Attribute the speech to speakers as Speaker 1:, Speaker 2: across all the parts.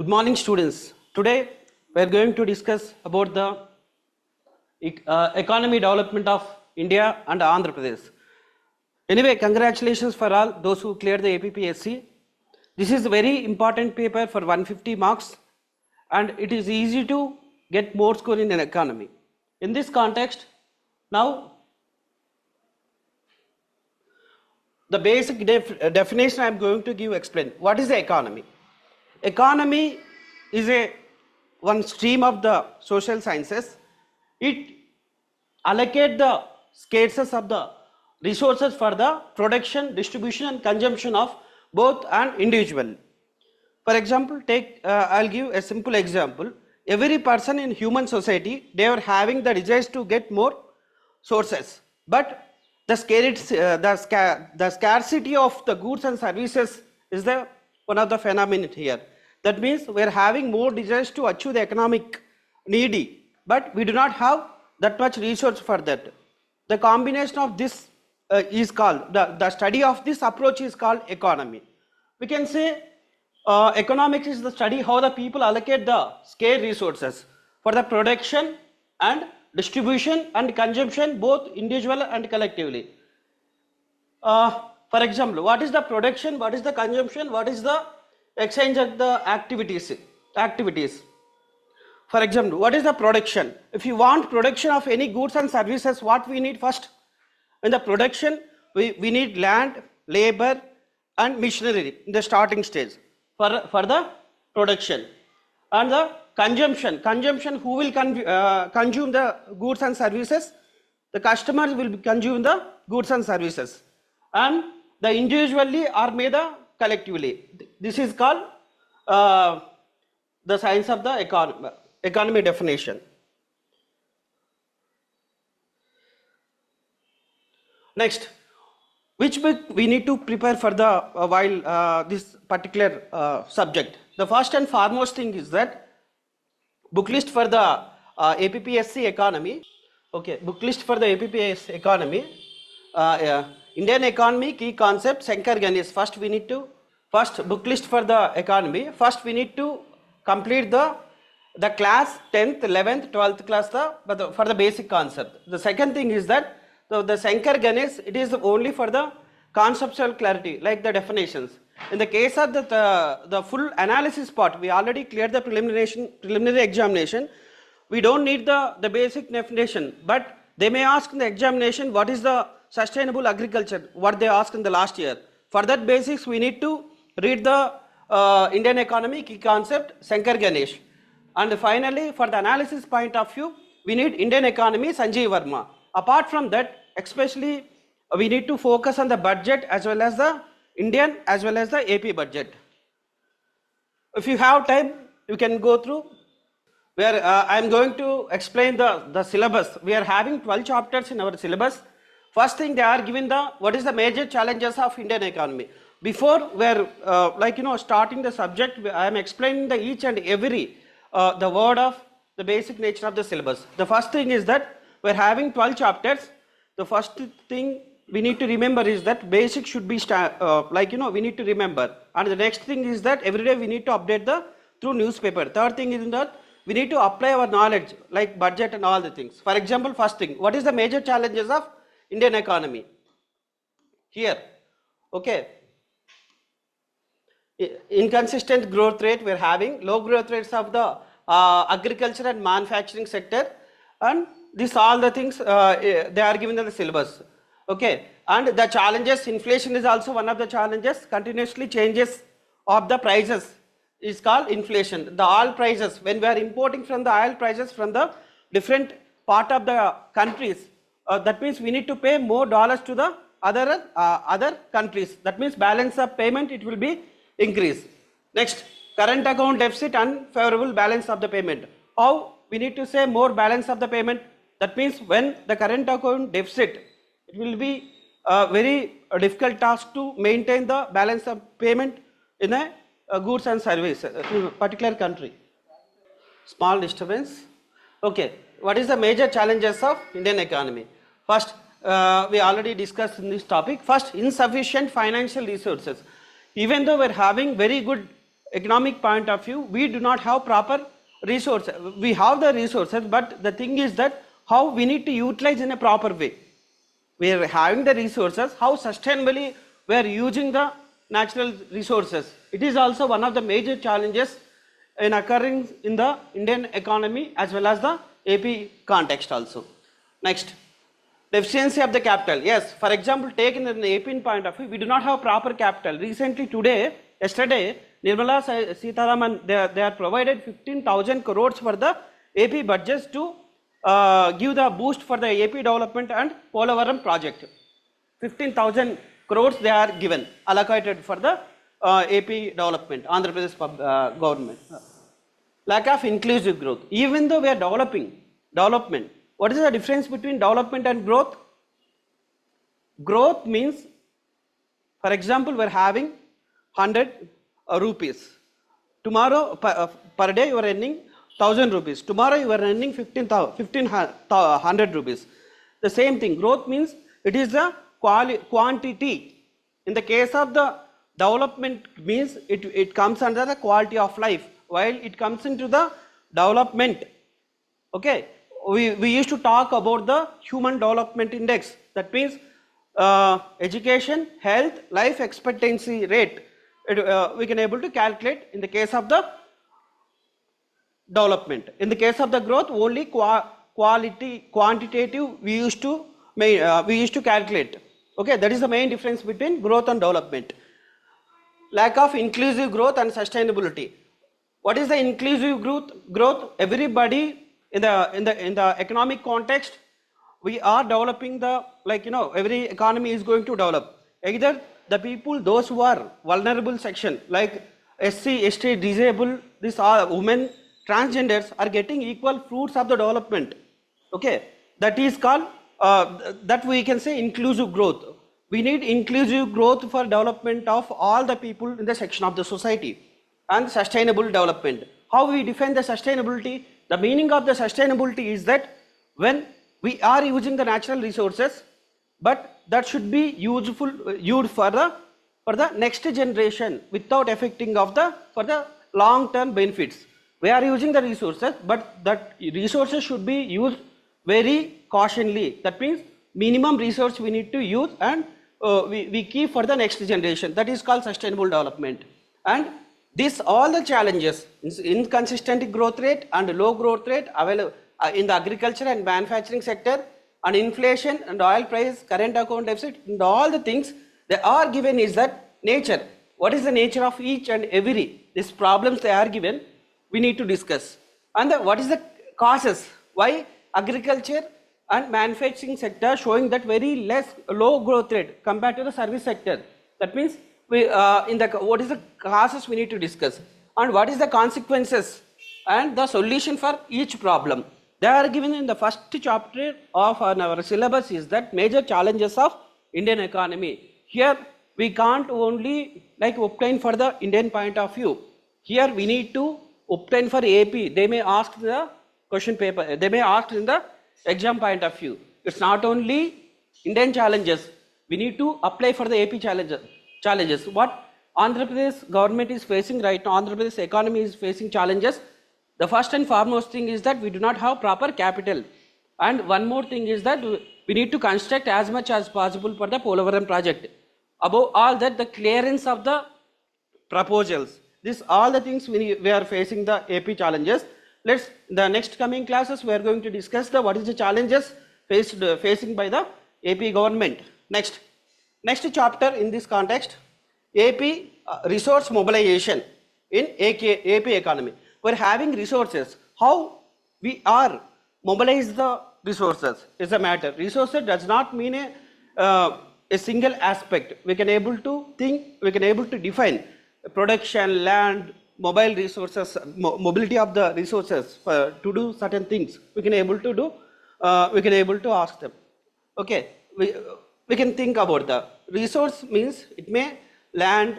Speaker 1: Good morning, students. Today we are going to discuss about the economy development of India and Andhra Pradesh. Anyway, congratulations for all those who cleared the appsc. This is a very important paper for 150 marks, and it is easy to get more score in an economy. In this context, now the basic definition I am going to explain. What is the economy? Economy is one stream of the social sciences. It allocate the scarces of the resources for the production, distribution and consumption of both and individual. For example, I'll give a simple example. Every person in human society, they are having the desires to get more sources, but the scarcity of the goods and services is one of the phenomena here. That means we are having more desires to achieve the economic needy, but we do not have that much resource for that. The combination of this is called, the study of this approach is called economy. We can say economics is the study how the people allocate the scarce resources for the production and distribution and consumption, both individual and collectively. For example, what is the production, what is the consumption, what is the exchange of the activities. For example, what is the production? If you want production of any goods and services, what we need first? In the production, we need land, labor and machinery in the starting stage for the production. And the consumption, who will consume the goods and services? The customers will consume the goods and services, and the individually or made collectively. This is called the science of the economy definition. Next, which book we need to prepare for the while this particular subject? The first and foremost thing is that book list for the APPSC economy. Okay, book list for the APPSC economy. Indian economy key concept Shankar Ganesh. First book list for the economy. First we need to complete the class 10th, 11th, 12th class for the basic concept. The second thing is that the Shankar Ganesh, it is only for the conceptual clarity, like the definitions. In the case of the full analysis part, we already cleared the preliminary examination. We don't need the basic definition, but they may ask in the examination what is the sustainable agriculture, what they asked in the last year. For that basics, we need to read the Indian economy key concept Shankar Ganesh. And finally, for the analysis point of view, we need Indian economy Sanjeev Verma. Apart from that, especially we need to focus on the budget as well as the Indian as well as the AP budget. If you have time, you can go through. Where I am going to explain the syllabus. We are having 12 chapters in our syllabus. First thing, they are given what is the major challenges of Indian economy. Before we are starting the subject, I am explaining each and every the word of the basic nature of the syllabus. The first thing is that we are having 12 chapters. The first thing we need to remember is that basic should be we need to remember. And the next thing is that every day we need to update through newspaper. Third thing is that we need to apply our knowledge like budget and all the things. For example, first thing, what is the major challenges of Indian economy? Here, okay. Inconsistent growth rate we are having, low growth rates of the agriculture and manufacturing sector, and these all the things they are given in the syllabus. Okay, and the challenges, inflation is also one of the challenges. Continuously changes of the prices is called inflation. The oil prices, when we are importing from the oil prices from the different part of the countries, that means we need to pay more dollars to the other countries. That means balance of payment, it will be increased. Next, current account deficit and favorable balance of the payment. How we need to say more balance of the payment? That means when the current account deficit, it will be a very difficult task to maintain the balance of payment in a goods and services in a particular country. Small disturbance. Okay, what is the major challenges of Indian economy? First, we already discussed in this topic. First, insufficient financial resources. Even though we are having very good economic point of view, we do not have proper resources. We have the resources, but the thing is that how we need to utilize in a proper way. We are having the resources, how sustainably we are using the natural resources. It is also one of the major challenges in occurring in the Indian economy as well as the AP context also. Next, deficiency of the capital. Yes, for example, taken in the AP point of view, we do not have proper capital. Recently, yesterday, Nirmala Sitharaman, they are provided 15,000 crores for the AP budgets to give the boost for the AP development and Polavaram project. 15,000 crores they are given, allocated for the AP development, Andhra Pradesh government. Lack of inclusive growth. Even though we are development, what is the difference between development and growth? Growth means, for example, we are having 100 rupees. Tomorrow, per day you are earning 1,000 rupees. Tomorrow you are earning 1,500 rupees. The same thing. Growth means it is the quantity. In the case of the development means it comes under the quality of life, while it comes into the development. Okay, we used to talk about the human development index. That means education, health, life expectancy rate. We can able to calculate in the case of the development. In the case of the growth, only quantitative we used to calculate. Okay, that is the main difference between growth and development. Lack of inclusive growth and sustainability. What is the inclusive growth? Everybody in the economic context, we are developing the, every economy is going to develop. Either the people, those who are vulnerable section, like SC, ST, disabled, these are women, transgenders are getting equal fruits of the development. Okay, that is called, that we can say inclusive growth. We need inclusive growth for development of all the people in the section of the society. And sustainable development. How we define the sustainability? The meaning of the sustainability is that when we are using the natural resources, but that should be used for the next generation without affecting for the long term benefits. We are using the resources, but that resources should be used very cautionly. That means minimum resource we need to use, and we keep for the next generation. That is called sustainable development. And this all the challenges, inconsistent growth rate and low growth rate available in the agriculture and manufacturing sector, and inflation and oil price, current account deficit, and all the things they are given is that nature. What is the nature of each and every these problems they are given? We need to discuss. And what is the causes? Why agriculture and manufacturing sector showing that very low growth rate compared to the service sector? That means what is the causes we need to discuss, and what is the consequences and the solution for each problem. They are given in the first chapter of our syllabus is that major challenges of Indian economy. Here we can't only obtain for the Indian point of view. Here we need to obtain for AP. They may ask the question paper, they may ask in the exam point of view. It's not only Indian challenges, we need to apply for the AP challenges. What Andhra Pradesh government is facing right now, Andhra Pradesh economy is facing challenges. The first and foremost thing is that we do not have proper capital. And one more thing is that we need to construct as much as possible for the Polavaram project. Above all that, the clearance of the proposals. This all the things we are facing the AP challenges. The next coming classes we are going to discuss what is the challenges facing by the AP government. Next chapter in this context, AP resource mobilization in AP economy. We are having resources. How we are mobilize the resources is a matter. Resources does not mean a single aspect. We can able to think, we can able to define production, land, mobile resources, mobility of the resources to do certain things. We can able to do. We can able to ask them. Okay, we can think about the resource means it may land,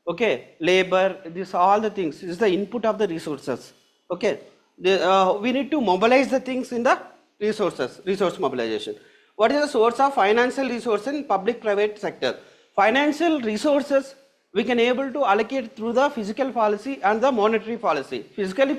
Speaker 1: okay, labor, this all the things is the input of the resources. Okay, we need to mobilize the things in the resource mobilization. What is the source of financial resources in public private sector? Financial resources we can able to allocate through the fiscal policy and the monetary policy. Fiscal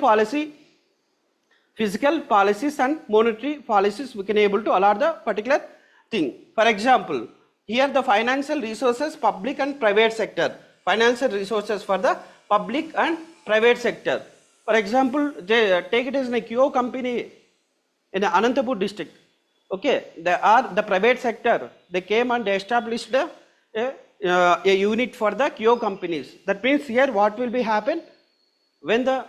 Speaker 1: policies and monetary policies we can able to allot the particular thing. For example, here the financial resources, public and private sector. Financial resources for the public and private sector. For example, they take it as a QO company in Anantapur district. Okay, they are the private sector. They came and they established a unit for the QO companies. That means here what will be happen when the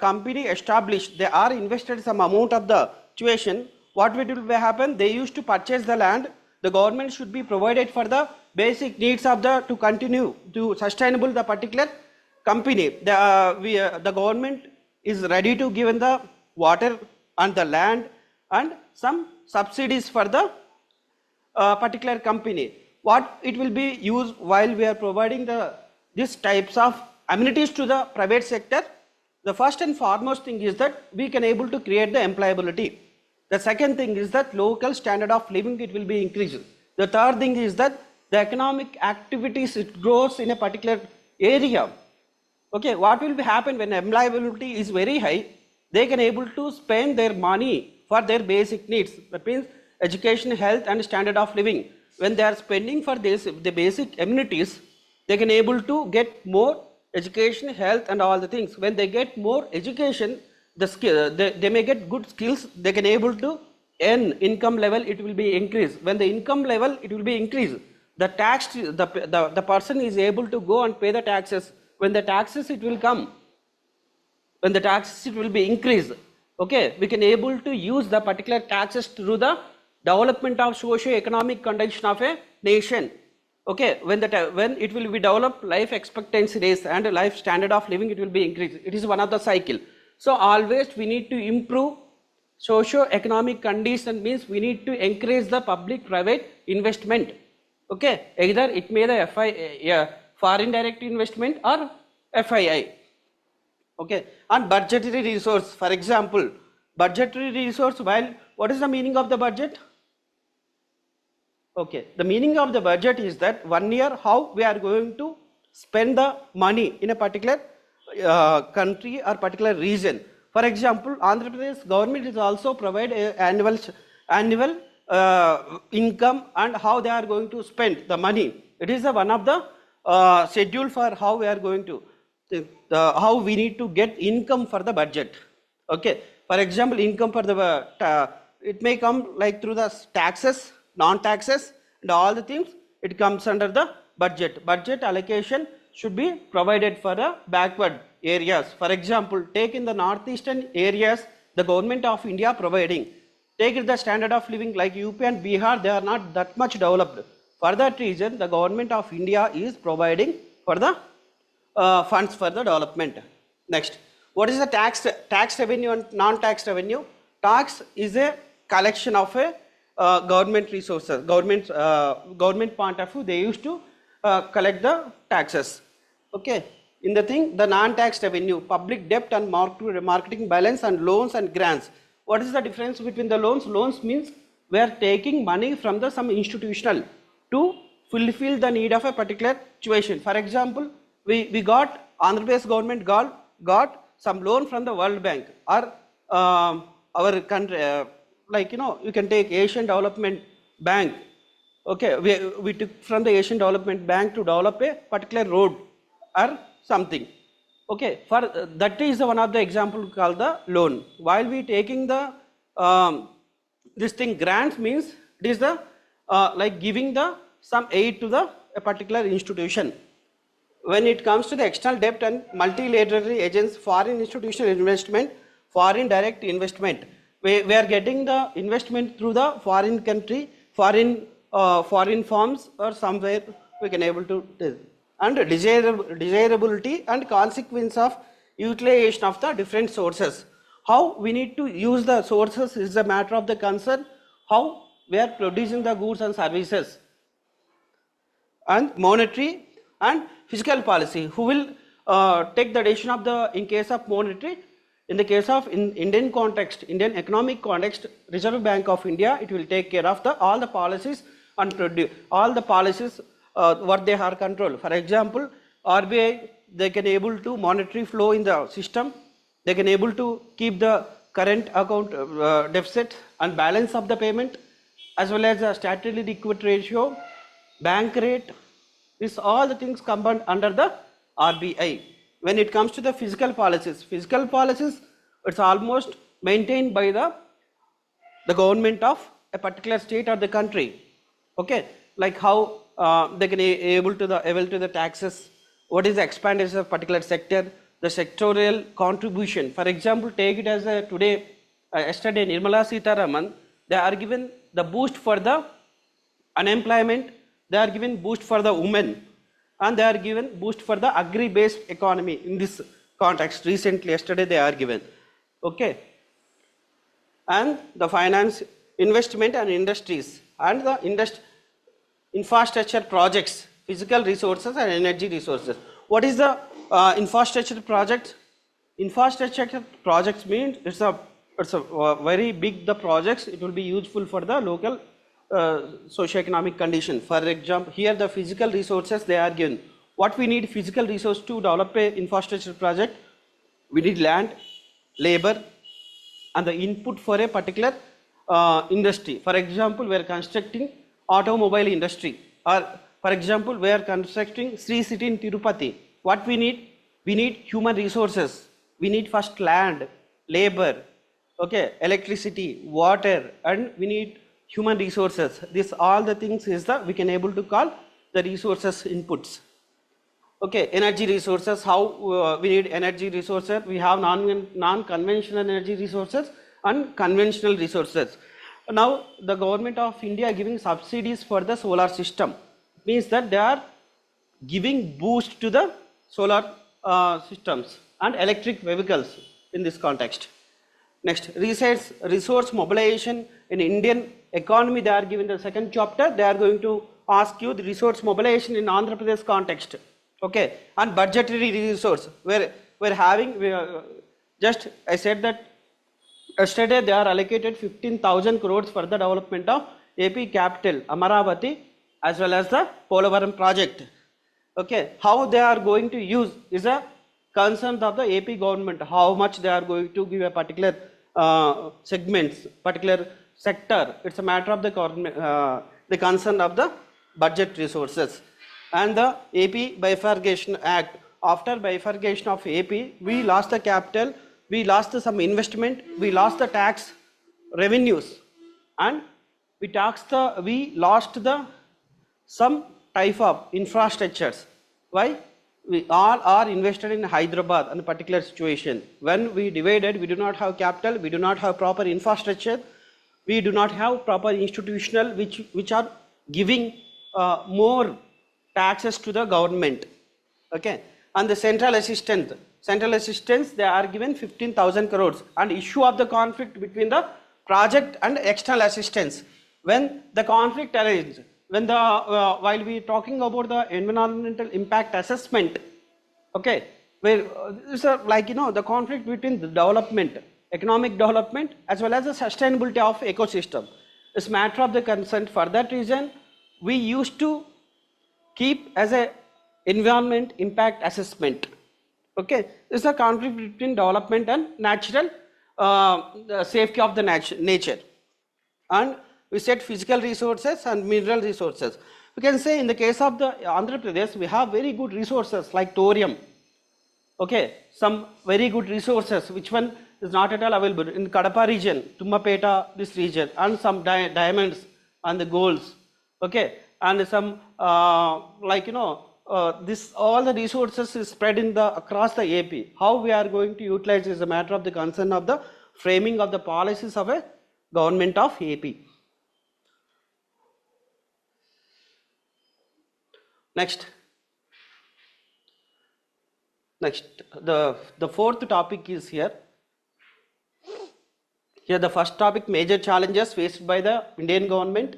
Speaker 1: company established, they are invested some amount of the tuition. What will be happen? They used to purchase the land. The government should be provided for the basic needs of the to continue to sustainable the particular company. The government is ready to give the water and the land and some subsidies for the particular company. What it will be used while we are providing these types of amenities to the private sector. The first and foremost thing is that we can able to create the employability. The second thing is that local standard of living it will be increased. The third thing is that the economic activities it grows in a particular area. Okay, what will be happen when employability is very high? They can able to spend their money for their basic needs. That means education, health and standard of living. When they are spending for this, the basic amenities, they can able to get more education, health and all the things. When they get more education, the skill, they may get good skills, they can able to earn income level, it will be increased. When the income level, it will be increased. The tax, the person is able to go and pay the taxes. When the taxes it will come, when the taxes it will be increased. Okay, we can able to use the particular taxes through the development of socio-economic condition of a nation. Okay, when it will be developed, life expectancy rates and life standard of living it will be increased. It is one of the cycle. So always we need to improve socio-economic condition, means we need to encourage the public-private investment. Okay, either it may the foreign direct investment or FII. Okay, and budgetary resource. For example, budgetary resource. While what is the meaning of the budget? Okay, the meaning of the budget is that 1 year how we are going to spend the money in a particular country or particular region. For example, Andhra Pradesh government is also provide a annual income and how they are going to spend the money. It is one of the schedule for how we are going to how we need to get income for the budget. Okay, for example, income for the it may come like through the taxes, non-taxes and all the things. It comes under the budget. Budget allocation should be provided for the backward areas. For example, take in the northeastern areas, the government of India providing. Take the standard of living like UP and Bihar, they are not that much developed. For that reason, the government of India is providing for the funds for the development. Next, what is the tax revenue and non-tax revenue? Tax is a collection of a government resources. Government point of view, they used to collect the taxes. Okay, in the thing, the non-tax revenue, public debt and marketing balance and loans and grants. What is the difference between the loans? Loans means we are taking money from the some institutional to fulfill the need of a particular situation. For example, we got Andhra Pradesh government got some loan from the World Bank or our country, like you can take Asian Development Bank. Okay, we took from the Asian Development Bank to develop a particular road or something. Okay, for that is one of the example called the loan. While we taking the this thing grants means it is the like giving the some aid to the a particular institution. When it comes to the external debt and multilateral agents, foreign institutional investment, foreign direct investment, we are getting the investment through the foreign country, foreign firms or somewhere we can able to tell. And desirability and consequence of utilization of the different sources. How we need to use the sources is a matter of the concern. How we are producing the goods and services. And monetary and fiscal policy. Who will take the decision of the, in case of monetary, in the case of Indian context, Indian economic context, Reserve Bank of India, it will take care of the all the policies and all the policies what they are controlled. For example, RBI, they can able to monetary flow in the system, they can able to keep the current account deficit and balance of the payment, as well as the statutory liquidity ratio, bank rate. This all the things come under the RBI. When it comes to the fiscal policies, it's almost maintained by the government of a particular state or the country. Okay, like how they can able to the taxes, what is the expenditure of particular sector, the sectorial contribution. For example, take it as a today, yesterday Nirmala Sitharaman, they are given the boost for the unemployment, they are given boost for the women, and they are given boost for the agri-based economy in this context. Recently, yesterday they are given. Okay, and the finance, investment and industries, and the infrastructure projects, physical resources and energy resources. What is the infrastructure project? Infrastructure projects means it's a very big the projects. It will be useful for the local socio-economic condition. For example, here the physical resources they are given. What we need physical resource to develop a infrastructure project? We need land, labor, and the input for a particular industry. For example, we are constructing automobile industry, or for example, we are constructing Sri City in Tirupati. What we need? We need human resources. We need first land, labor, okay, electricity, water, and we need human resources. This all the things is the we can able to call the resources inputs. Okay, energy resources, how we need energy resources. We have non-conventional energy resources and conventional resources. Now the government of India giving subsidies for the solar system, means that they are giving boost to the solar systems and electric vehicles in this context. Next, resource mobilization in Indian economy, they are given the second chapter. They are going to ask you the resource mobilization in Andhra Pradesh context. Okay, and budgetary resource, where we're having, just I said that yesterday they are allocated 15,000 crores for the development of AP capital, Amaravati, as well as the Polavaram project. Okay, how they are going to use is a concern of the AP government, how much they are going to give a particular segments, particular sector. It's a matter of the concern of the budget resources. And the AP Bifurcation Act, after bifurcation of AP, we lost the capital, we lost some investment, we lost the tax revenues, and we lost the some type of infrastructures. Why? We all are invested in Hyderabad in a particular situation. When we divided, we do not have capital, we do not have proper infrastructure, we do not have proper institutional which are giving more taxes to the government. Okay, and the central assistance, they are given 15,000 crores, and issue of the conflict between the project and external assistance. When the conflict arises, when the while we talking about the environmental impact assessment, okay, where it's like the conflict between the development, economic development, as well as the sustainability of ecosystem. It's matter of the concern. For that reason, we used to keep as a environment impact assessment. Okay, it's a conflict between development and natural the safety of the nature. And we said physical resources and mineral resources. We can say in the case of the Andhra Pradesh, we have very good resources like thorium. Okay, some very good resources, which one is not at all available in Kadapa region, Tummapeta, this region, and some diamonds and the golds. Okay, and some this all the resources is spread in the across the AP. How we are going to utilize is a matter of the concern of the framing of the policies of a government of AP. Next, the fourth topic is here. Here the first topic, major challenges faced by the Indian government,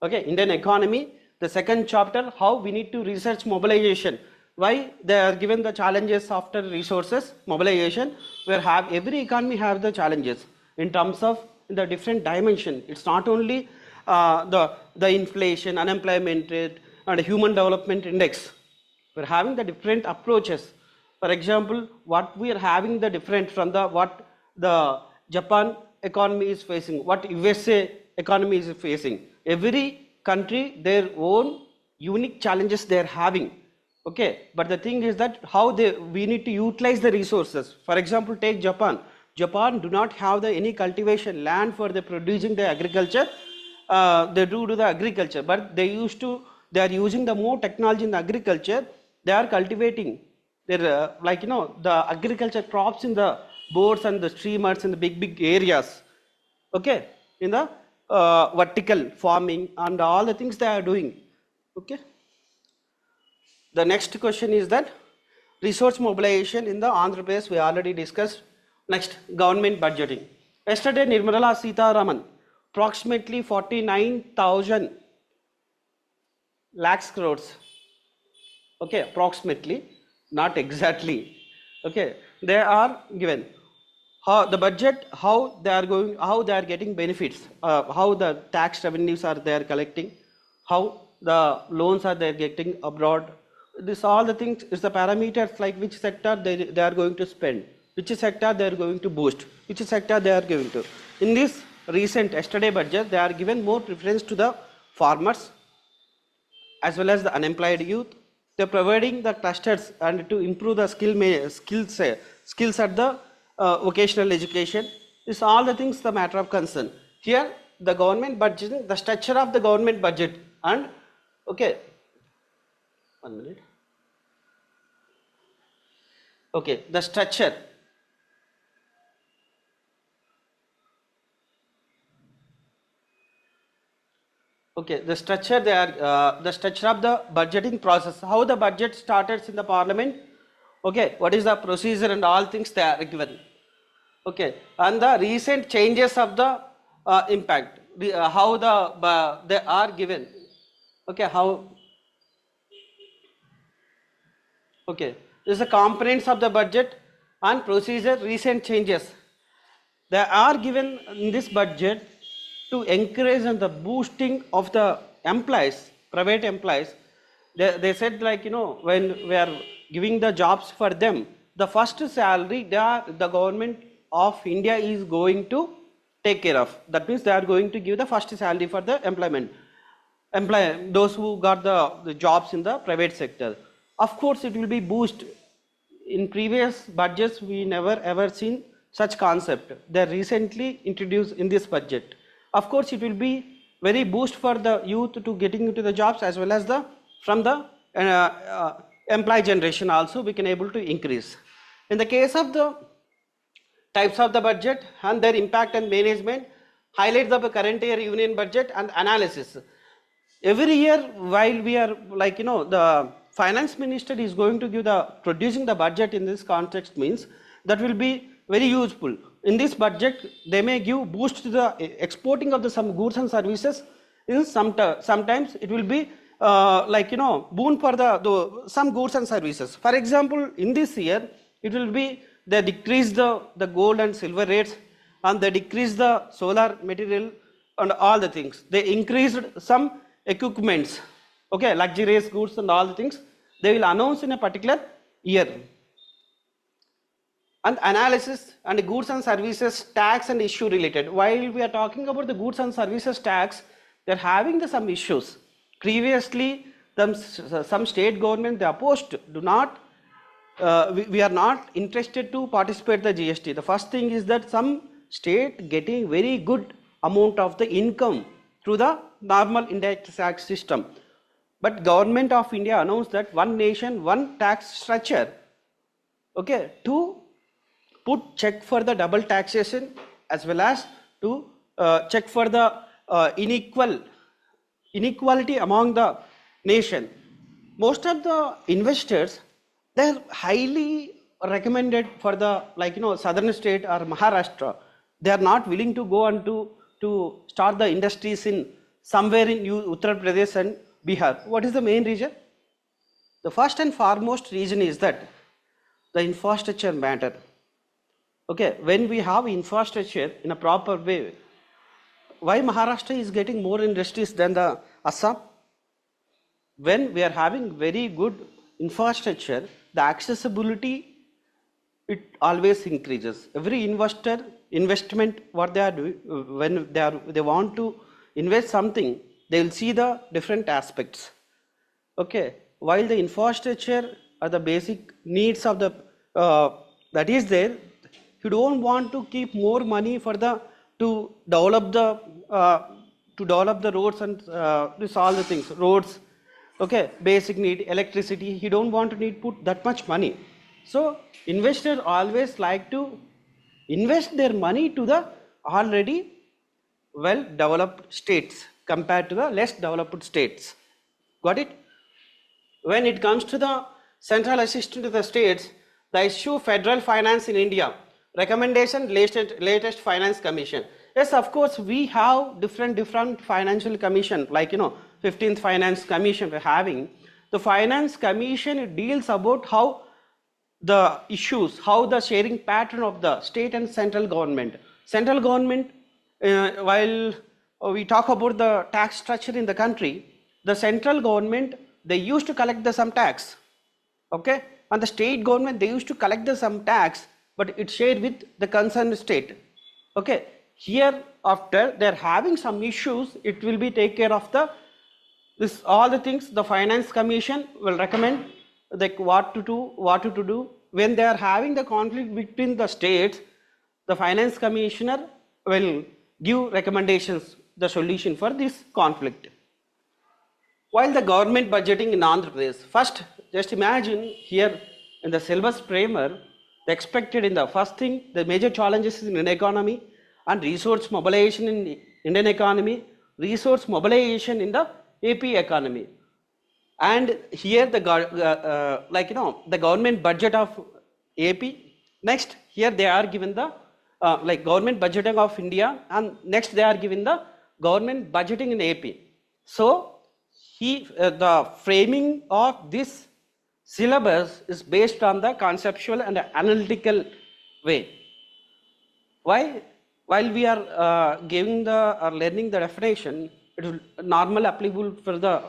Speaker 1: okay, Indian economy. The second chapter, how we need to research mobilization. Why they are given the challenges after resources mobilization, where every economy have the challenges in terms of the different dimension. It's not only the inflation, unemployment rate, and human development index. We're having the different approaches. For example, what we are having the different from the what the Japan economy is facing, what USA economy is facing. Every country their own unique challenges they are having. Okay, but the thing is that how we need to utilize the resources. For example, take Japan. Japan do not have the any cultivation land for the producing the agriculture. They do the agriculture, but they are using the more technology in the agriculture. They are cultivating their the agriculture crops in the boards and the streamers in the big areas. Okay, in the vertical farming and all the things they are doing. Okay. The next question is that resource mobilization in the Andhra Pradesh we already discussed. Next, government budgeting. Yesterday, Nirmala Sitharaman, approximately 49,000 lakhs crores. Okay, approximately, not exactly. Okay, they are given how the budget, how they are going, how they are getting benefits, how the tax revenues are they are collecting, how the loans are they getting abroad. This all the things is the parameters like which sector they are going to spend, which sector they are going to boost, which sector they are going to. In this recent yesterday budget, they are given more preference to the farmers as well as the unemployed youth. They are providing the clusters and to improve the skills at the vocational education. This all the things the matter of concern. Here the government budget, the structure of the government budget and okay. 1 minute. Okay, the structure. Okay, the structure they are the structure of the budgeting process. How the budget started in the parliament. Okay, what is the procedure and all things they are given. Okay, and the recent changes of the impact. How they are given. Okay, how. Okay, this is the components of the budget and procedure recent changes. They are given in this budget to encourage and the boosting of the employees, private employees. They said like when we are giving the jobs for them, the first salary the government of India is going to take care of. That means they are going to give the first salary for the those who got the jobs in the private sector. Of course, it will be boost. In previous budgets, we never ever seen such concept. They recently introduced in this budget. Of course, it will be very boost for the youth to getting into the jobs as well as the from the employee generation also we can able to increase. In the case of the types of the budget and their impact and management, highlight the current year union budget and analysis. Every year while we are the finance minister is going to give the producing the budget in this context means that will be very useful. In this budget they may give boost to the exporting of the some goods and services. In sometimes it will be boon for the some goods and services. For example, in this year it will be they decrease the gold and silver rates and they decrease the solar material and all the things. They increased some equipments, okay, luxurious goods and all the things they will announce in a particular year. And analysis and goods and services tax and issue related. While we are talking about the goods and services tax, they are having some issues. Previously, some state government they opposed, do not, we are not interested to participate the GST. The first thing is that some state getting very good amount of the income through the normal indirect tax system. But government of India announced that one nation, one tax structure, okay, to put check for the double taxation as well as to check for the inequality among the nation. Most of the investors, they are highly recommended for the southern state or Maharashtra. They are not willing to go and to start the industries in somewhere in Uttar Pradesh and Bihar. What is the main reason? The first and foremost reason is that the infrastructure matter. Okay, when we have infrastructure in a proper way, why Maharashtra is getting more industries than the Assam? When we are having very good infrastructure, the accessibility, it always increases. Every investment what they are doing, when they want to invest something, they will see the different aspects. Okay, while the infrastructure are the basic needs of the that is there, you don't want to keep more money for the to develop the uh, roads and this all the things, roads. Okay, basic need electricity, you don't want to need put that much money. So investors always like to invest their money to the already well developed states compared to the less developed states. Got it? When it comes to the central assistance to the states, the issue federal finance in India, recommendation latest finance commission. Yes, of course, we have different financial commission, like 15th finance commission we're having. The finance commission, it deals about how the issues, how the sharing pattern of the state and central government. Central government, while we talk about the tax structure in the country, the central government, they used to collect the some tax, okay, and the state government, they used to collect the some tax, but it's shared with the concerned state. Okay, here after they're having some issues, it will be take care of the this all the things. The finance commission will recommend like what to do when they are having the conflict between the states. The finance commissioner will give recommendations, the solution for this conflict. While the government budgeting in Andhra Pradesh, first just imagine here in the syllabus primer, the expected in the first thing, the major challenges in Indian economy and resource mobilization in Indian economy, resource mobilization in the AP economy. And here the the government budget of AP. Next, here they are given the government budgeting of India, and next they are given the government budgeting in AP. So the framing of this syllabus is based on the conceptual and analytical way. Why? While we are giving the or learning the definition, it will normal applicable for the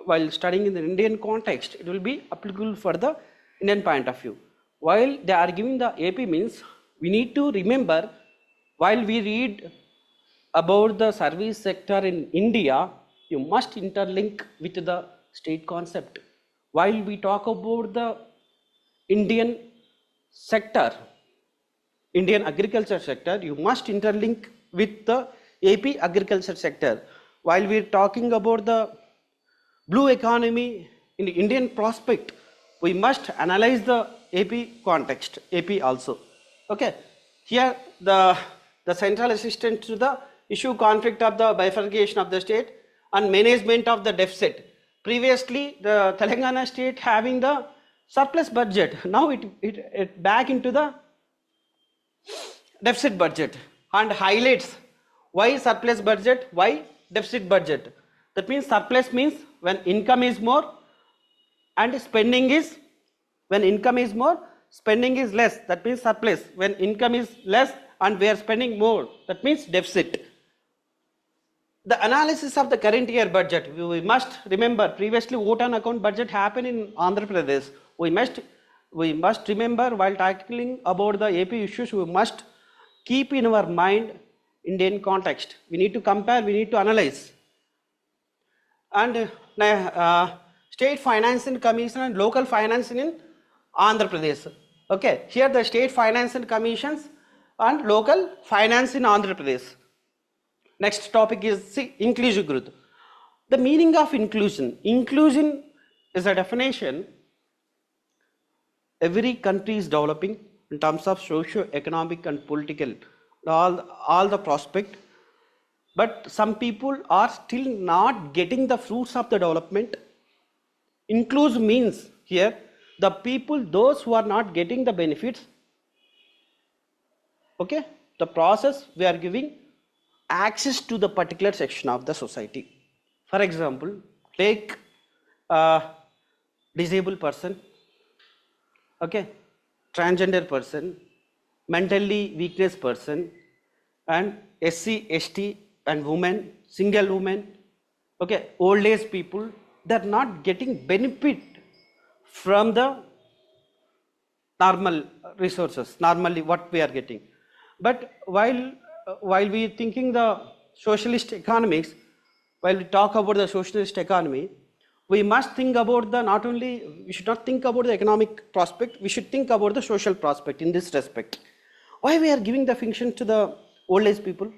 Speaker 1: while studying in the Indian context, it will be applicable for the Indian point of view. While they are giving the AP means, we need to remember while we read about the service sector in India, you must interlink with the state concept. While we talk about the Indian sector, Indian agriculture sector, you must interlink with the AP agriculture sector. While we are talking about the blue economy in the Indian prospect, we must analyze the AP context, AP also. Okay, here the central assistance to the issue conflict of the bifurcation of the state and management of the deficit. Previously, the Telangana state having the surplus budget, now it back into the deficit budget, and highlights why surplus budget, why deficit budget. That means surplus means when income is more and spending is, when income is more, spending is less, that means surplus. When income is less and we are spending more, that means deficit. The analysis of the current year budget, we must remember previously vote on account budget happened in Andhra Pradesh. We must remember while tackling about the AP issues, we must keep in our mind Indian context. We need to compare, we need to analyze. And state finance and commission and local finance in Andhra Pradesh. Okay, here the state finance and commissions and local finance in Andhra Pradesh. Next topic is inclusive growth. The meaning of inclusion. Inclusion is a definition. Every country is developing in terms of socio-economic and political, all the prospect. But some people are still not getting the fruits of the development. Inclusive means here the people, those who are not getting the benefits. Okay, the process we are giving access to the particular section of the society. For example, take a disabled person, okay, transgender person, mentally weakness person, and SC, ST and women, single women, okay, old age people, they are not getting benefit from the normal resources, normally what we are getting. But while we thinking the socialist economics, while we talk about the socialist economy, we must think about the not only, we should not think about the economic prospect, we should think about the social prospect in this respect. Why we are giving the function to the old age people?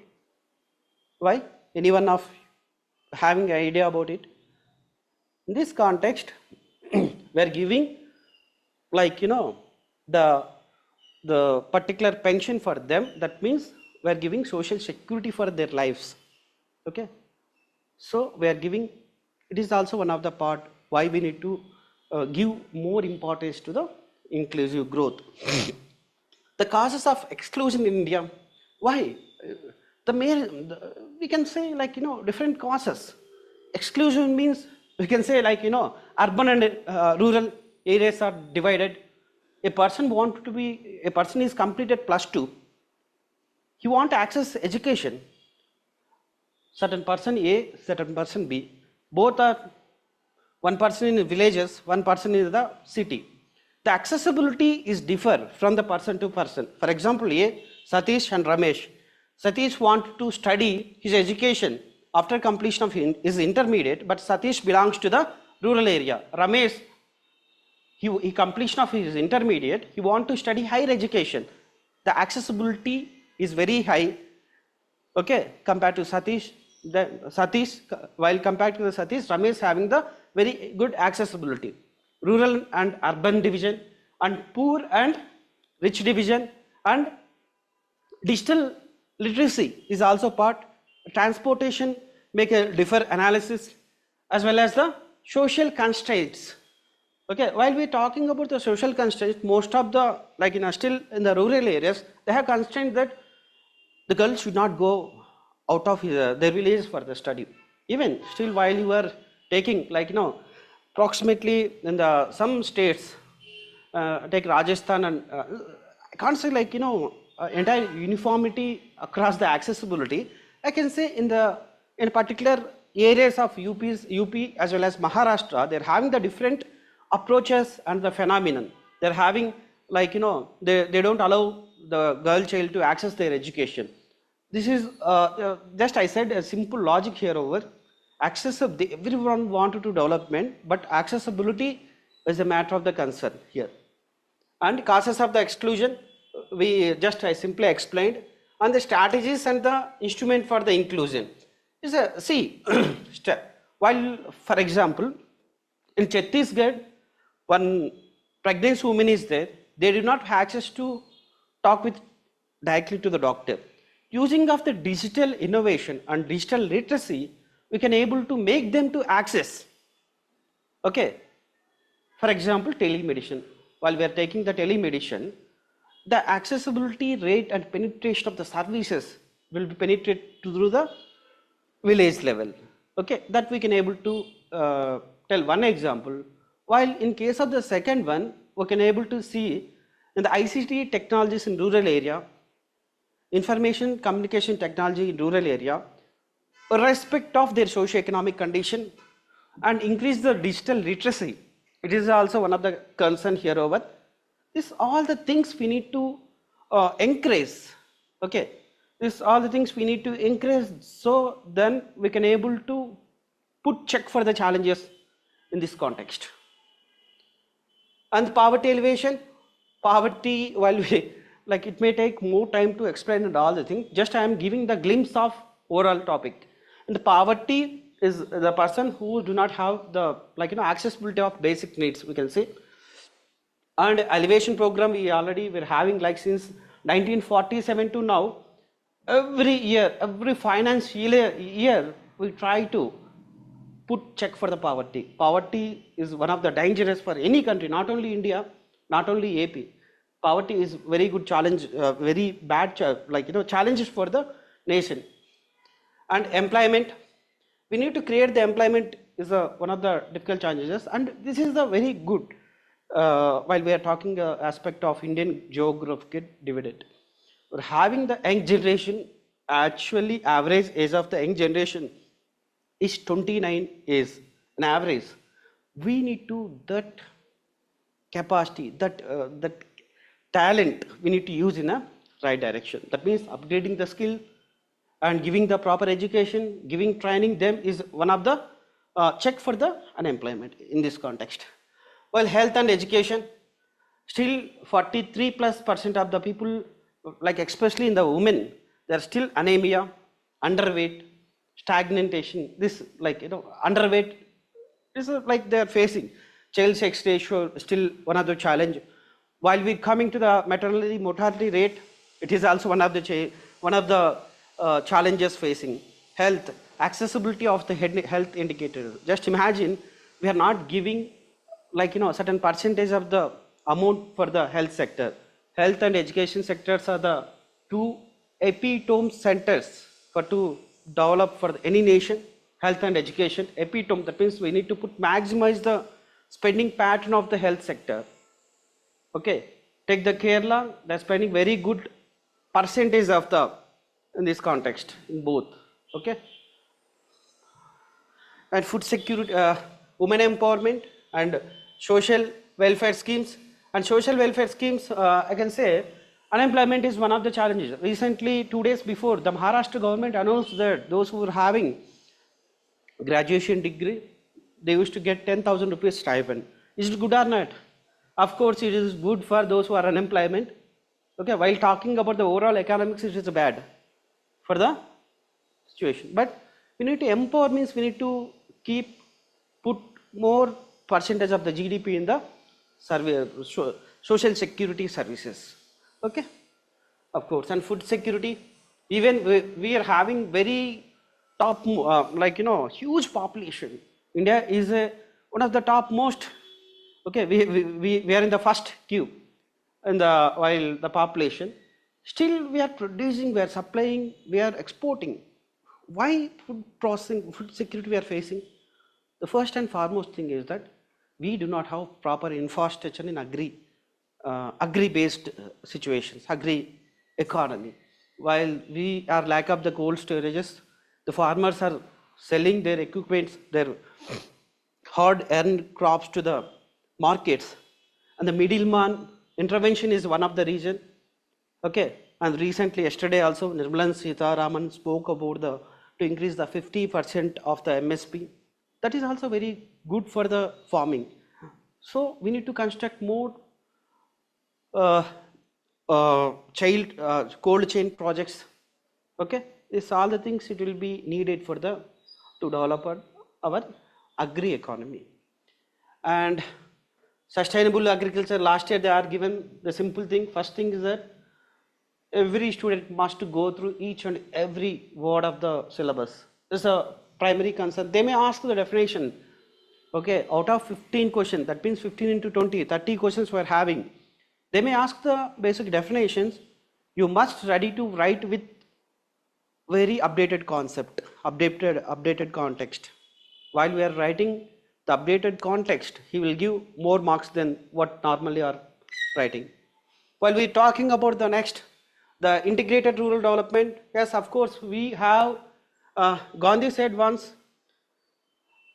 Speaker 1: Why? Anyone of having an idea about it? In this context, we are giving, like, the particular pension for them. That means we are giving social security for their lives. Okay, so we are giving, it is also one of the part why we need to give more importance to the inclusive growth. The causes of exclusion in India, why? The main, we can say, like, different causes. Exclusion means, we can say, like, urban and rural areas are divided. A person is completed +2, he want to access education. Certain person A, certain person B, both are, one person in villages, one person in the city. The accessibility is differ from the person to person. For example, A, Satish and Ramesh. Satish want to study his education after completion of his intermediate, but Satish belongs to the rural area. Ramesh, he completion of his intermediate, he want to study higher education. The accessibility is very high, okay, compared to Satish. While compared to the Satish, Ramesh having the very good accessibility. Rural and urban division, and poor and rich division, and digital literacy is also part. Transportation make a differ analysis, as well as the social constraints. Okay, while we are talking about the social constraints, most of the, like, still in the rural areas, they have constraints that the girls should not go out of their village for the study. Even still, while you are taking, like, approximately in the some states, take Rajasthan, and I can't say, like, entire uniformity across the accessibility. I can say in particular areas of UP as well as Maharashtra, they're having the different approaches and the phenomenon. They're having, like, they don't allow the girl child to access their education. This is just, I said, a simple logic here over. Everyone wanted to development, but accessibility is a matter of the concern here. And causes of the exclusion, I simply explained, and the strategies and the instrument for the inclusion is a, see, while, for example, in Chhattisgarh, one pregnant woman is there, they do not have access to talk with directly to the doctor. Using of the digital innovation and digital literacy, we can able to make them to access. Okay, for example, telemedicine. While we are taking the telemedicine, the accessibility rate and penetration of the services will be penetrated through the village level. Okay, that we can able to tell one example. While in case of the second one, we can able to see in the ICT technologies in rural area, information communication technology in rural area, irrespective of their socio-economic condition, and increase the digital literacy. It is also one of the concern here over. This all the things we need to encourage. Okay, this all the things we need to encourage, so then we can able to put check for the challenges in this context. And poverty elevation, poverty, while we, like, it may take more time to explain and all the things, just I am giving the glimpse of overall topic. And the poverty is the person who do not have the, like, accessibility of basic needs, we can say. And elevation program, we're having, like, since 1947 to now, every year, every finance year, we try to put check for the poverty. Poverty is one of the dangerous for any country, not only India, not only AP. Poverty is very good challenge, very bad, challenges for the nation. And employment, we need to create the employment is one of the difficult challenges, and this is the very good, while we are talking aspect of Indian geographical dividend. We're having the young generation, actually average age of the young generation is 29 years, an average. We need to that capacity, that talent we need to use in a right direction. That means upgrading the skill and giving the proper education, giving training them is one of the check for the unemployment in this context. While health and education, still 43+% of the people, like especially in the women, they are still anemia, underweight, stagnation. This underweight is like they are facing. Child sex ratio still one of the challenge. While we coming to the maternity mortality rate, it is also one of the challenges facing. Health, accessibility of the health indicator. Just imagine we are not giving certain percentage of the amount for the health sector. Health and education sectors are the two epitome centers for to develop for any nation. Health and education epitome, that means we need to maximize the spending pattern of the health sector. Okay, take the Kerala, they're spending very good percentage of the in this context in both. Okay, and food security, women empowerment and social welfare schemes. And social welfare schemes, I can say unemployment is one of the challenges. Recently, 2 days before, the Maharashtra government announced that those who were having graduation degree, they used to get 10,000 rupees stipend. Is it good or not? Of course, it is good for those who are unemployment. Okay, while talking about the overall economics, it is bad for the situation. But we need to empower, means we need to put more percentage of the GDP in the social security services. Okay, of course. And food security, even we are having very top huge population. India is one of the top most. Okay, we are in the first queue in the while the population, still we are producing, we are supplying, we are exporting. Why food processing, food security we are facing? The first and foremost thing is that we do not have proper infrastructure in agri-based situations, agri economy. While we are lack of the cold storages, the farmers are selling their equipments, their hard-earned crops to the markets, and the middleman intervention is one of the reason. Okay, and recently yesterday also Nirmala Sitharaman spoke about to increase the 50% of the MSP. That is also very good for the farming. So we need to construct more cold chain projects. Okay, these all the things it will be needed for to develop our agri economy. And sustainable agriculture, last year they are given the simple thing. First thing is that every student must go through each and every word of the syllabus. This is a primary concern. They may ask the definition. Okay, out of 15 questions, that means 15 into 20, 30 questions we are having. They may ask the basic definitions. You must ready to write with very updated concept, updated context. While we are writing the updated context, he will give more marks than what normally are writing. While we are talking about the next, the integrated rural development, yes, of course, we have, Gandhi said once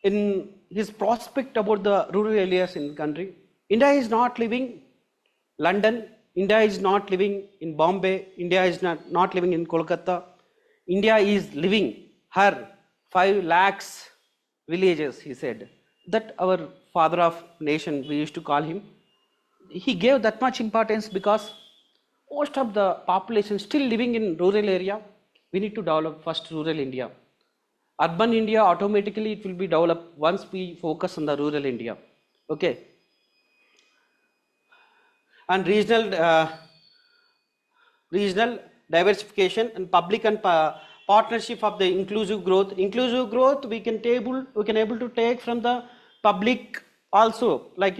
Speaker 1: in his prospect about the rural areas in the country, India is not living London, India is not living in Bombay, India is not living in Kolkata, India is living her 5 lakhs villages, he said. That our father of nation, we used to call him. He gave that much importance because most of the population still living in rural area. We need to develop first rural India. Urban India automatically it will be developed once we focus on the rural India. Okay. And regional diversification and public and partnership of the inclusive growth. Inclusive growth we can able to take from the public also, like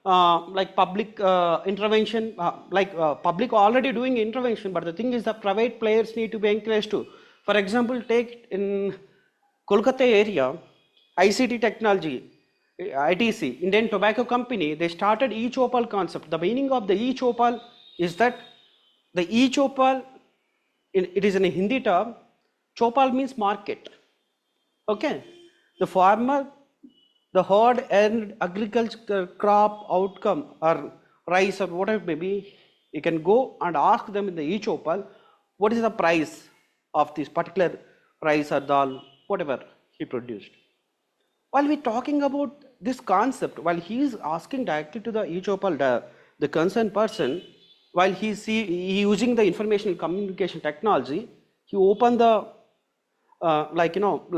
Speaker 1: like public intervention, public already doing intervention, but the thing is the private players need to be encouraged to. For example, take in Kolkata area, ICT technology, ITC, Indian Tobacco Company, they started e-chopal concept. The meaning of the e-chopal is that the e-chopal, it is in a Hindi term, chopal means market. Okay, the farmer the hard earned agriculture crop outcome or rice or whatever it may be, you can go and ask them in the e-chopal, what is the price of this particular rice or dal, whatever he produced. While we're talking about this concept, while he is asking directly to the e-chopal, the concerned person, while he using the information communication technology, he open the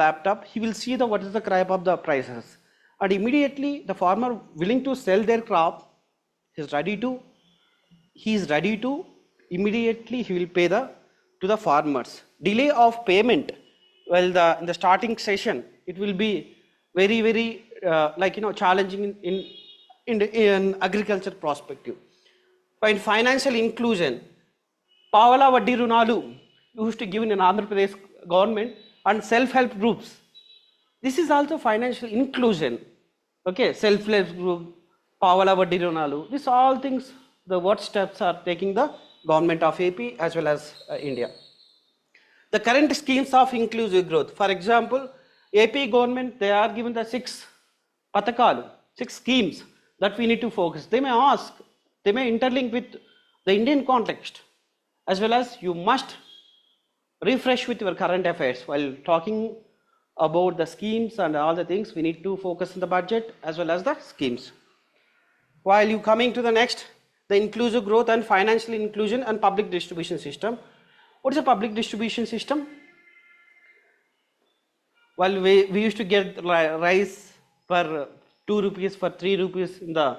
Speaker 1: laptop, he will see the what is the crop of the prices, and immediately the farmer willing to sell their crop, he is ready to immediately he will pay the to the farmers. Delay of payment, well, in the starting session it will be very challenging in agriculture perspective. In financial inclusion, Pavala Vaddi Runalu used to given in Andhra Pradesh government and self-help groups. This is also financial inclusion. Okay, self-help group, Pavala Vaddi Runalu. These all things, the what steps are taking the government of AP as well as India. The current schemes of inclusive growth. For example, AP government, they are given the 6 patakalu, 6 schemes that we need to focus. They may ask, they may interlink with the Indian context, as well as you must refresh with your current affairs. While talking about the schemes and all the things, we need to focus on the budget as well as the schemes. While you coming to the next, the inclusive growth and financial inclusion and public distribution system. What is a public distribution system? Well, we used to get rice for 2 rupees, for 3 rupees in the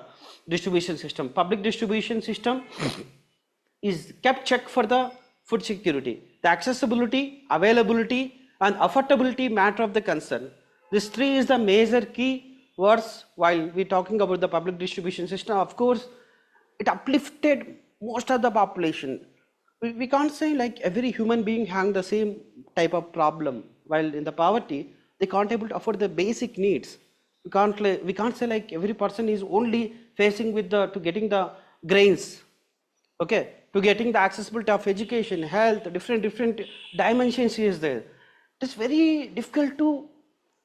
Speaker 1: distribution system. Public distribution system is kept check for the food security. The accessibility, availability and affordability matter of the concern. These 3 is the major key words while we talking about the public distribution system. Of course, it uplifted most of the population. We can't say like every human being having the same type of problem. While in the poverty, they can't able to afford the basic needs. We can't say like every person is only facing with to getting the grains, okay, to getting the accessibility of education, health, different dimensions is there. It's very difficult to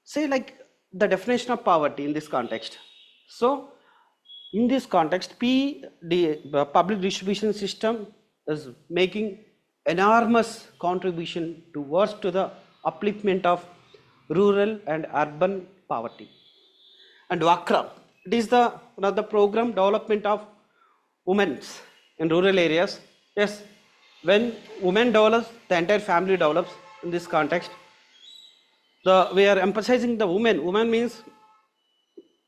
Speaker 1: say like the definition of poverty in this context. So in this context, the public distribution system is making enormous contribution towards to the upliftment of rural and urban poverty. And WACRA, it is the one of the program development of women in rural areas. Yes, when women develops, the entire family develops in this context. We are emphasizing the women. Women means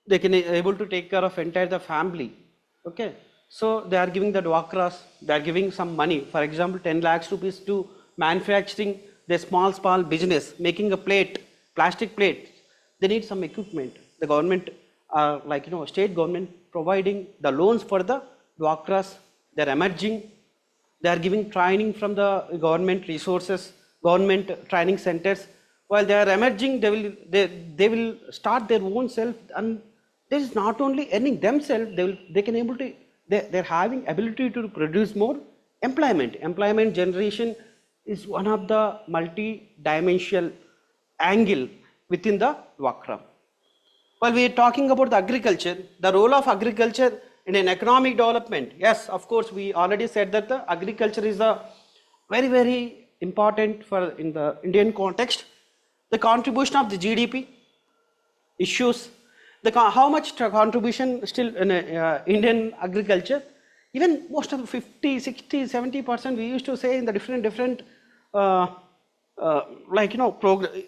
Speaker 1: they can able to take care of entire the family. Okay, so they are giving the dwakras, they are giving some money. For example, 10 lakhs rupees to manufacturing the small business, making a plate, plastic plate. They need some equipment. The government, state government providing the loans for the dwakras. They are emerging. They are giving training from the government resources, government training centers. While they are emerging, they will start their own self, and this is not only earning themselves. They're having ability to produce more employment. Employment generation is one of the multi-dimensional angle within the Dwakra. While we are talking about the agriculture, the role of agriculture in an economic development. Yes, of course, we already said that the agriculture is a very important for in the Indian context. The contribution of the GDP issues, how much contribution still in Indian agriculture, even most of the 50, 60, 70% we used to say in the different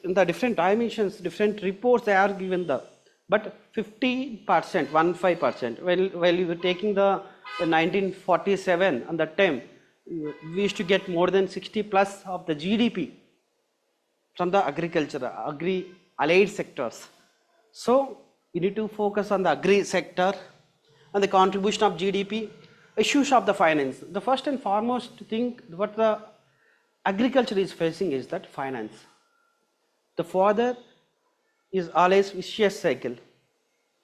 Speaker 1: in the different dimensions, different reports they are given the, but 50%, 15%, while you were taking the 1947 and that time, we used to get more than 60 plus of the GDP from the agriculture, agri-allied sectors. So we need to focus on the agri sector and the contribution of GDP, issues of the finance. The first and foremost thing what the agriculture is facing is that finance. The father is always vicious cycle.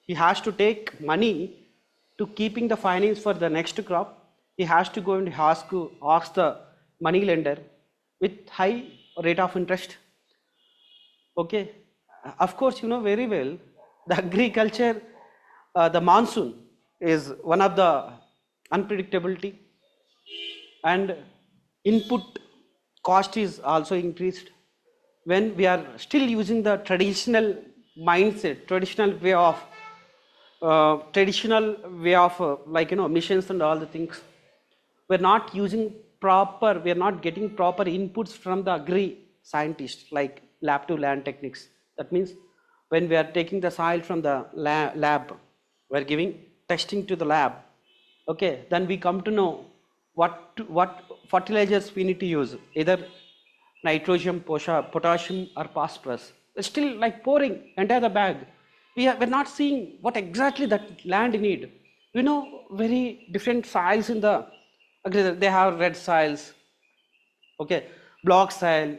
Speaker 1: He has to take money to keeping the finance for the next crop. He has to go and ask the money lender with high rate of interest. Okay, of course, you know very well The agriculture, the monsoon is one of the unpredictability, and input cost is also increased. When we are still using the traditional mindset, traditional way of missions and all the things, we're not using proper, we're not getting proper inputs from the agri scientists like lab to land techniques. That means when we are taking the soil from the lab, we're giving testing to the lab. Okay, then we come to know what fertilizers we need to use, either nitrogen, potassium, or phosphorus. It's still like pouring entire the bag. We're not seeing what exactly that land need. We know very different soils in the agriculture. They have red soils, okay, block soil.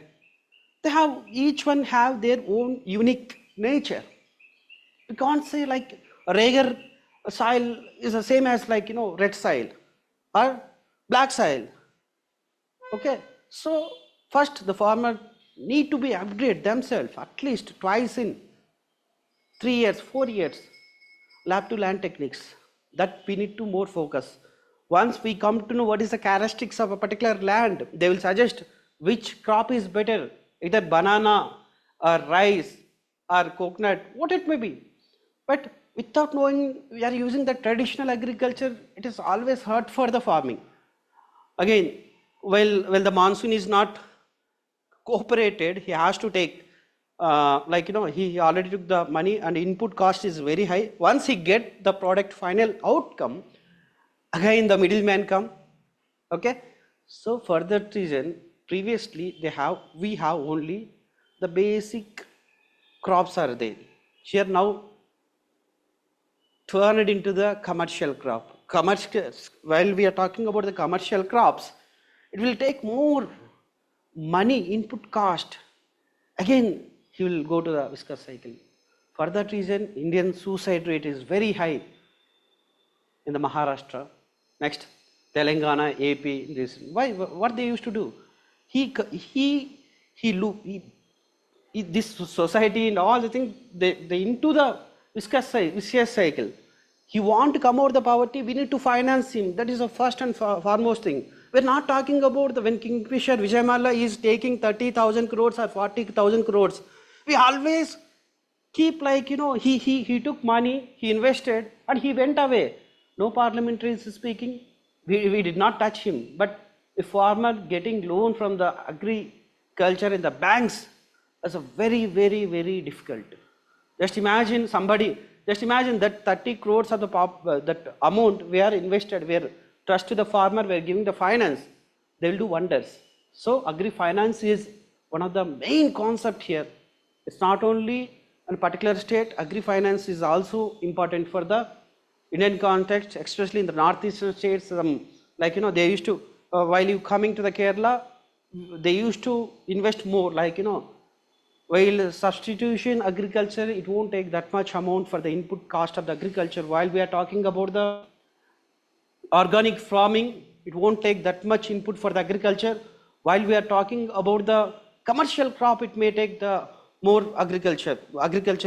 Speaker 1: They have, each one have their own unique nature. We can't say like a regular soil is the same as like red soil or black soil. Okay, so first the farmer need to be upgrade themselves at least twice in 3 years, 4 years, lab to land techniques. That we need to more focus. Once we come to know what is the characteristics of a particular land, they will suggest which crop is better, either banana or rice or coconut, what it may be. But without knowing, we are using the traditional agriculture, it is always hard for the farming. Again, well, the monsoon is not cooperated, he has to take, he already took the money and input cost is very high. Once he get the product final outcome, again the middleman come. Okay, so for that reason, previously we have only the basic crops are there. Here now turn it into the commercial crop. While we are talking about the commercial crops, it will take more money, input cost. Again, he will go to the viscous cycle. For that reason, Indian suicide rate is very high in the Maharashtra. Next, Telangana, AP. Why? What they used to do? This society and all the things, they into the vicious cycle. He want to come out of the poverty, we need to finance him. That is the first and foremost thing. We're not talking about when Kingfisher Vijay is taking 30,000 crores or 40,000 crores. We always keep like, he took money, he invested, and he went away. No parliamentary speaking, we did not touch him. But a farmer getting loan from the agriculture in the banks is a very, very, very difficult. Just imagine that 30 crores of the that amount we are invested, we are trust to the farmer, we are giving the finance, they will do wonders. So agri-finance is one of the main concept here. It's not only in a particular state, agri-finance is also important for the Indian context, especially in the northeastern states. They used to, while you coming to the Kerala, they used to invest more, while substitution agriculture, it won't take that much amount for the input cost of the agriculture. While we are talking about the organic farming, it won't take that much input for the agriculture. While we are talking about the commercial crop, it may take the more agriculture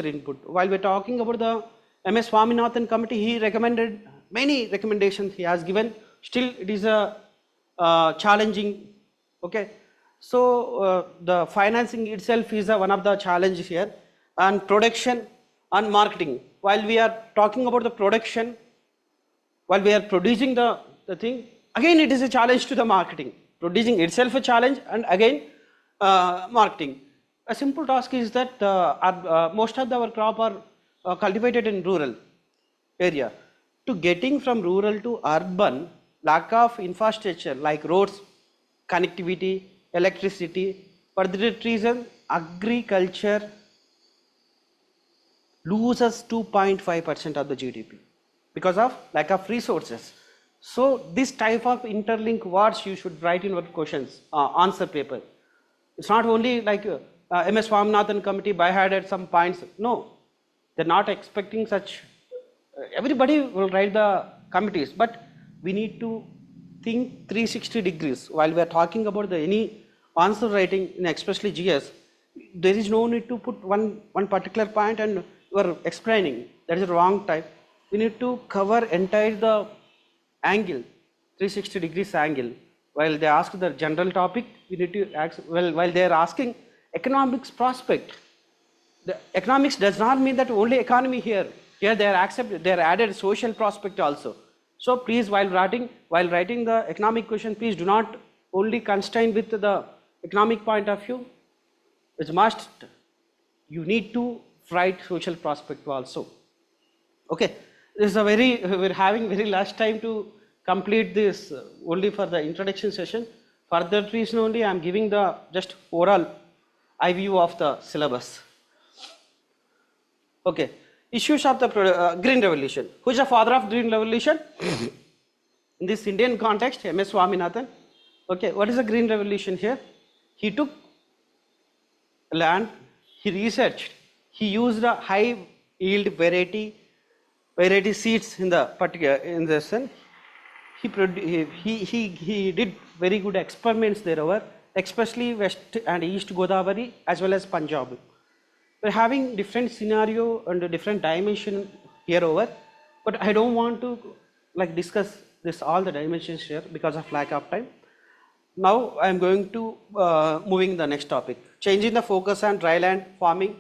Speaker 1: input. While we are talking about the MS Swaminathan committee, he recommended many recommendations he has given. Still, it is a challenging. Okay. So the financing itself is one of the challenges here, and production and marketing. While we are talking about the production, while we are producing the thing, again it is a challenge to the marketing. Producing itself a challenge, and again marketing. A simple task is that most of our crop are cultivated in rural area. To getting from rural to urban, lack of infrastructure like roads, connectivity, electricity. For that reason, agriculture loses 2.5% of the GDP because of lack of resources. So this type of interlink words you should write in your questions, answer paper. It's not only like MS Swaminathan committee by-headed some points. No, they're not expecting such. Everybody will write the committees, but we need to think 360 degrees. While we are talking about any answer writing, in especially GS, there is no need to put one particular point and you are explaining, that is the wrong type. We need to cover entire the angle, 360 degrees angle. While they ask the general topic, we need to ask, well, while they are asking economics prospect, the economics does not mean that only economy here. Here they are accepted, they are added social prospect also. So please, while writing the economic question, please do not only constrain with the economic point of view. It's must, you need to write social prospect also. Okay, this is a very, we're having very last time to complete this only for the introduction session. For that reason only I am giving the just overall eye view of the syllabus. Okay, issues of the Green Revolution. Who is the father of Green Revolution? In this Indian context, M.S. Swaminathan. Okay, what is the Green Revolution here? He took land, he researched, he used a high yield variety seeds in the particular, in the sun. He did very good experiments thereover, especially West and East Godavari as well as Punjab. We're having different scenario and different dimension here over, but I don't want to like discuss this all the dimensions here because of lack of time. Now I am going to moving the next topic, changing the focus on dryland farming,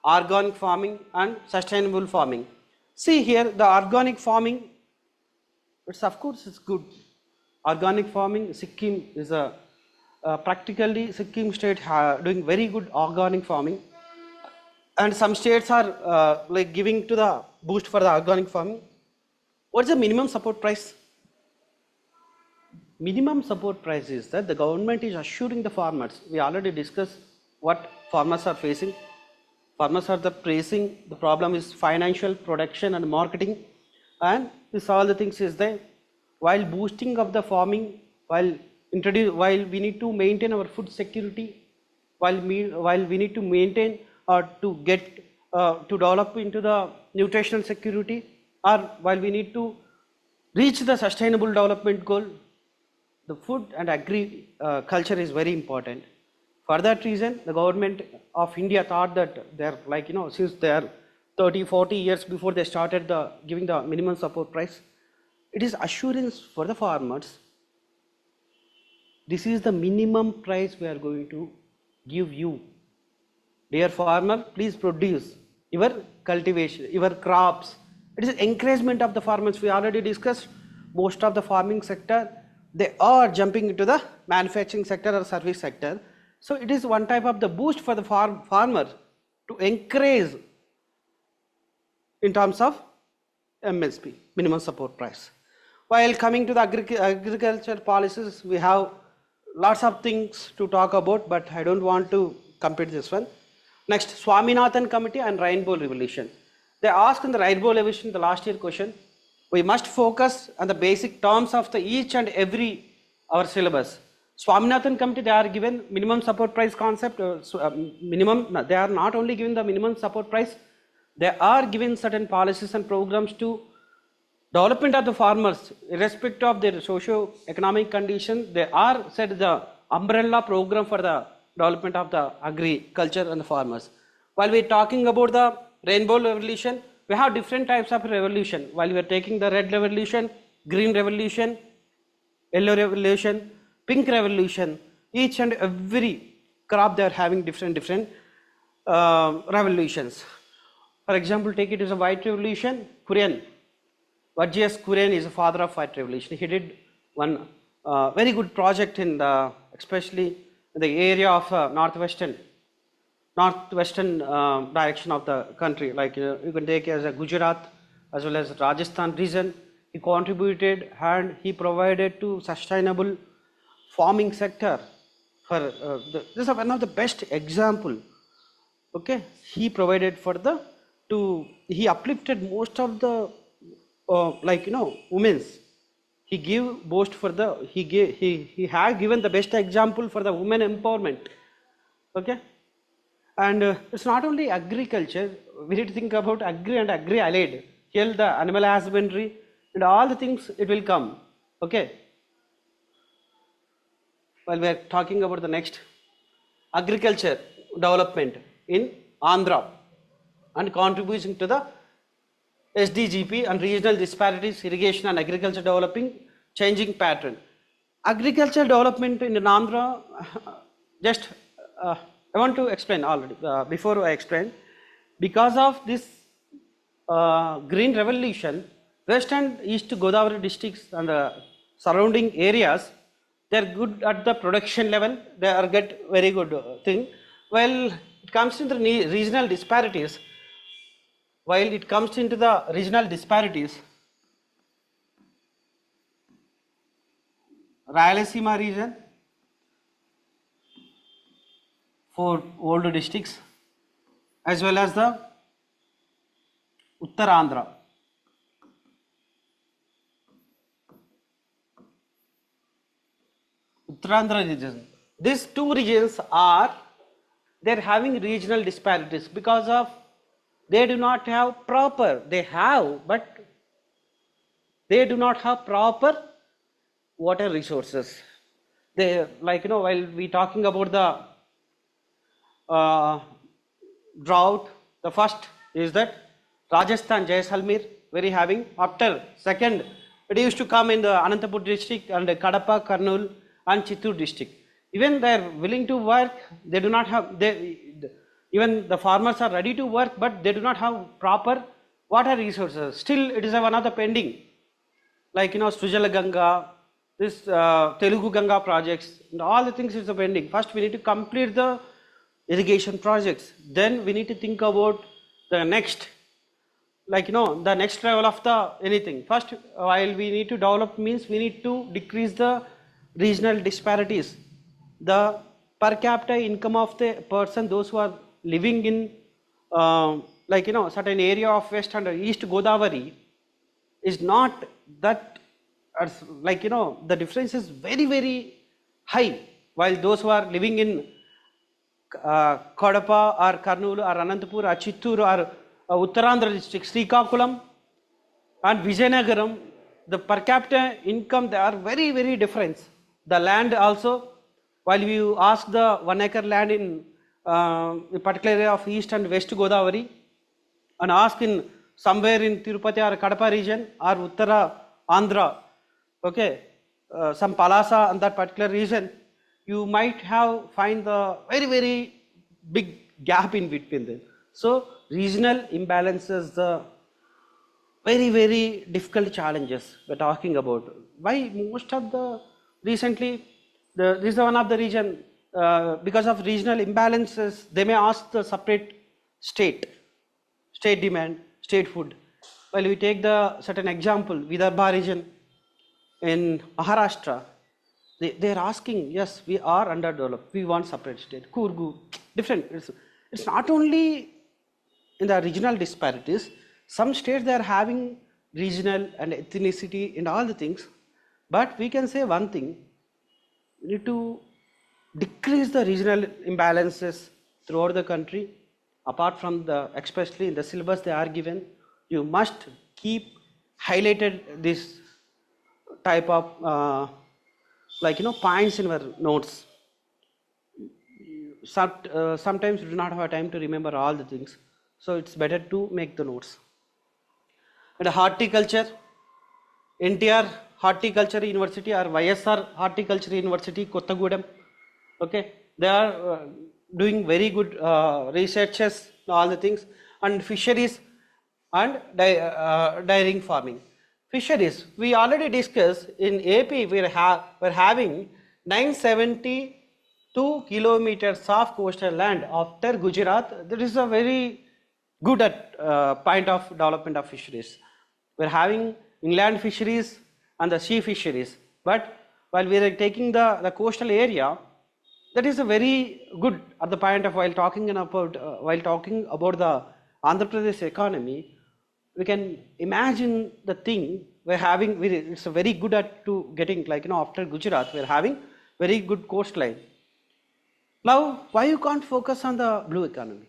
Speaker 1: organic farming and sustainable farming. See here the organic farming, it's of course it's good. Organic farming, Sikkim is a practically Sikkim state doing very good organic farming, and some states are like giving to the boost for the organic farming. What is the minimum support price? Minimum support price is that the government is assuring the farmers. We already discussed what farmers are facing. Farmers are facing the problem is financial, production and marketing, and this all the things is there. While boosting of the farming, while we need to maintain our food security, while we need to maintain or to get to develop into the nutritional security, or while we need to reach the sustainable development goal, the food and agriculture is very important. For that reason, the government of India thought that they're like, since they are 30, 40 years before they started giving the minimum support price, it is assurance for the farmers. This is the minimum price we are going to give you. Dear farmer, please produce your cultivation, your crops. It is encouragement of the farmers. We already discussed most of the farming sector, they are jumping into the manufacturing sector or service sector. So it is one type of the boost for the farmer to encourage in terms of MSP, minimum support price. While coming to the agriculture policies, we have lots of things to talk about, but I don't want to complete this one. Next, Swaminathan Committee and Rainbow Revolution. They asked in the Rainbow Revolution, the last year question, we must focus on the basic terms of the each and every our syllabus. Swaminathan Committee, they are given minimum support price concept, they are not only given the minimum support price, they are given certain policies and programs to development of the farmers, irrespective of their socio-economic conditions. They are set the umbrella program for the development of the agriculture and the farmers. While we are talking about the Rainbow Revolution, we have different types of revolution. While we are taking the red revolution, green revolution, yellow revolution, pink revolution, each and every crop they are having different revolutions. For example, take it as a white revolution, Korean. Vajjas Kuren is the father of white revolution. He did one very good project in the, especially in the area of northwestern direction of the country. Like you can take as a Gujarat as well as Rajasthan region. He contributed and he provided to sustainable farming sector. For this is one of the best example. Okay, he provided for the he uplifted most of the women's. He gave boast for the he had given the best example for the women empowerment. Okay, and it's not only agriculture. We need to think about agri and agri allied. Here the animal husbandry and all the things it will come. Okay. While we are talking about the next agriculture development in Andhra and contributing to the SDGP and regional disparities, irrigation and agriculture developing changing pattern. Agricultural development in Andhra, just I want to explain already, before I explain, because of this green revolution, West and East Godavari districts and the surrounding areas, they are good at the production level, they are get very good thing. While it comes into the regional disparities, Rayalaseema region, 4 old districts, as well as the Uttarandhra. Uttarandhra region. These 2 regions are, they are having regional disparities because of they do not have proper, they have, but they do not have proper water resources. They, like, while we talking about the drought, the first is that Rajasthan, Jaisalmer, very having, after second, it used to come in the Anantapur district and Kadapa, Kurnool and Chittoor district. Even they are willing to work, they do not have, even the farmers are ready to work, but they do not have proper water resources. Still, it is one of the pending, like, Srijala Ganga, this Telugu Ganga projects, and all the things is pending. First, we need to complete the irrigation projects. Then we need to think about the next, like, the next level of the anything. First, while we need to develop means we need to decrease the regional disparities. The per capita income of the person, those who are living in like, certain area of West and East Godavari is not that, like, the difference is very, very high. While those who are living in Kadapa or Kurnool or Anantapur or Chittoor or Uttarandhra district, Srikakulam and Vijayanagaram, the per capita income, they are very, very different. The land also, while you ask the 1 acre land in a particular area of East and West Godavari, and ask in somewhere in Tirupati or Kadapa region or Uttara Andhra, okay, some Palasa and that particular region, you might have find the very, very big gap in between them. So regional imbalances, the very, very difficult challenges we're talking about. Why most of the recently, this is one of the region, because of regional imbalances, they may ask the separate state demand, state food. Well, we take the certain example, Vidarbha region in Maharashtra, they are asking, yes, we are underdeveloped, we want separate state. Kurgu, different. It's not only in the regional disparities, some states they are having regional and ethnicity and all the things, but we can say one thing, we need to decrease the regional imbalances throughout the country. Apart from the, especially in the syllabus they are given, you must keep highlighted this type of like, points in our notes. Sometimes you do not have time to remember all the things, so it's better to make the notes. And horticulture, NTR Horticulture University or YSR Horticulture University, Kottagudem, okay, they are doing very good researches, all the things, and fisheries and dairying farming. Fisheries, we already discussed in AP, we're having 972 kilometers of coastal land after Gujarat. That is a very good at point of development of fisheries. We're having inland fisheries and the sea fisheries, but while we are taking the coastal area, that is a very good at the point of while talking about the Andhra Pradesh economy, we can imagine the thing we're having. It's a very good at to getting, like, after Gujarat, we're having very good coastline. Now, why you can't focus on the blue economy?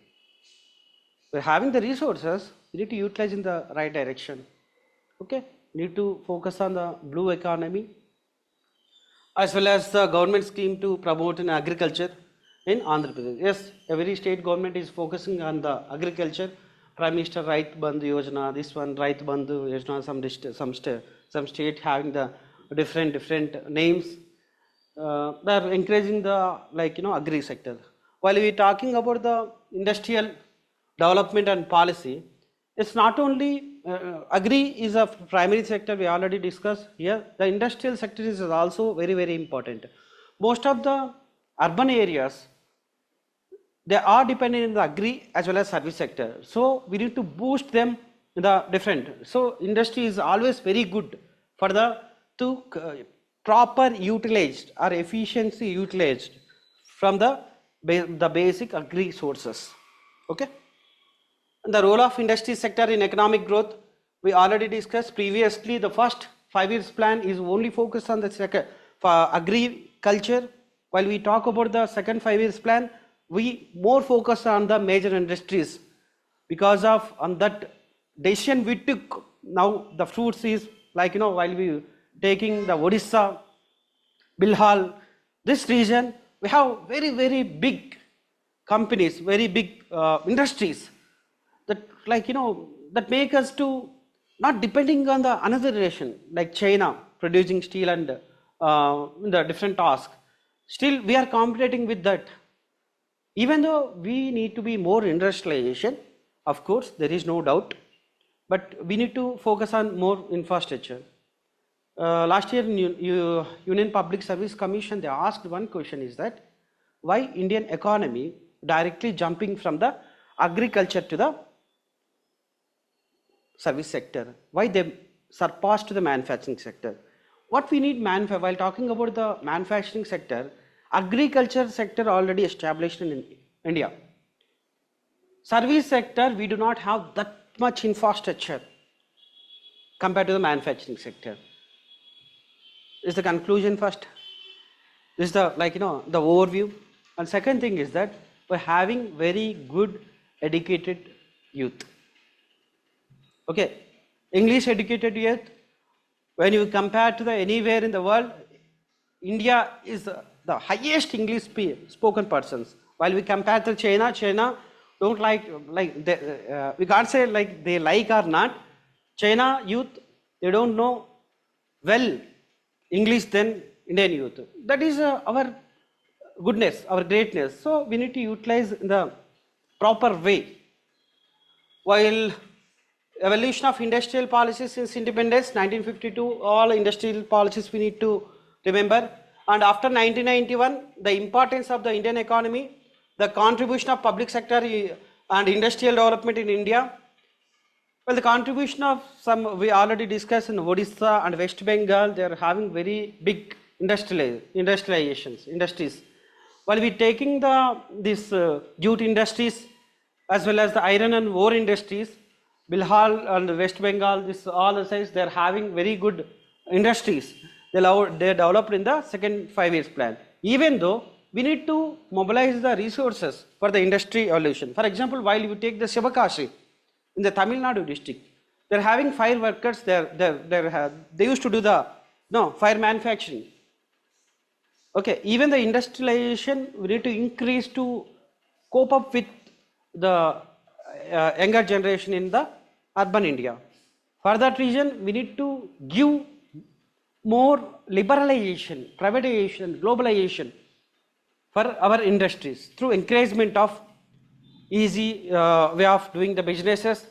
Speaker 1: We're having the resources, we need to utilize in the right direction. Okay, need to focus on the blue economy, as well as the government scheme to promote in agriculture in Andhra Pradesh. Yes, every state government is focusing on the agriculture, Prime Minister Rait Bandhu Yojana, this one Rait Bandhu Yojana, some state having the different names. They are encouraging the agri sector. While we talking about the industrial development and policy, it's not only agri is a primary sector we already discussed here. The industrial sector is also very important. Most of the urban areas, they are dependent on the agri as well as service sector. So we need to boost them in the different. So industry is always very good for the to proper utilized or efficiency utilized from the basic agri sources. Okay. And the role of industry sector in economic growth, we already discussed previously. The first 5 years plan is only focused on the second for agriculture. While we talk about the second 5 years plan, we more focus on the major industries because of on that decision we took. Now the fruits is while we taking the Odisha, Bilhal, this region, we have very big companies, very big industries that that make us to not depending on the another nation like China producing steel and the different tasks. Still we are competing with that. Even though we need to be more industrialization, of course, there is no doubt, but we need to focus on more infrastructure. Last year, Union Public Service Commission, they asked one question is that, why Indian economy directly jumping from the agriculture to the service sector? Why they surpassed to the manufacturing sector? What we need while talking about the manufacturing sector, agriculture sector already established in India. Service sector, we do not have that much infrastructure compared to the manufacturing sector. This is the conclusion first. This is the the overview. And second thing is that we're having very good educated youth. Okay, English educated youth. When you compare to the anywhere in the world, India is the highest English spoken persons. While we compare to China, China don't we can't say like they like or not. China youth, they don't know well English than Indian youth. That is our goodness, our greatness. So we need to utilize in the proper way. While evolution of industrial policies since independence, 1952, all industrial policies we need to remember. And after 1991, the importance of the Indian economy, the contribution of public sector and industrial development in India. Well, the contribution of some we already discussed in Odisha and West Bengal, they are having very big industries. While we taking this jute industries as well as the iron and ore industries, Bilhal and West Bengal, this all the sides, they are having very good industries. They developed in the second 5 years plan. Even though we need to mobilize the resources for the industry evolution. For example, while you take the Shivakashi in the Tamil Nadu district, they are having fire workers. They used to do the fire manufacturing. Okay, even the industrialization we need to increase to cope up with the younger generation in the urban India. For that reason, we need to give more liberalization, privatization, globalization for our industries through encouragement of easy way of doing the businesses,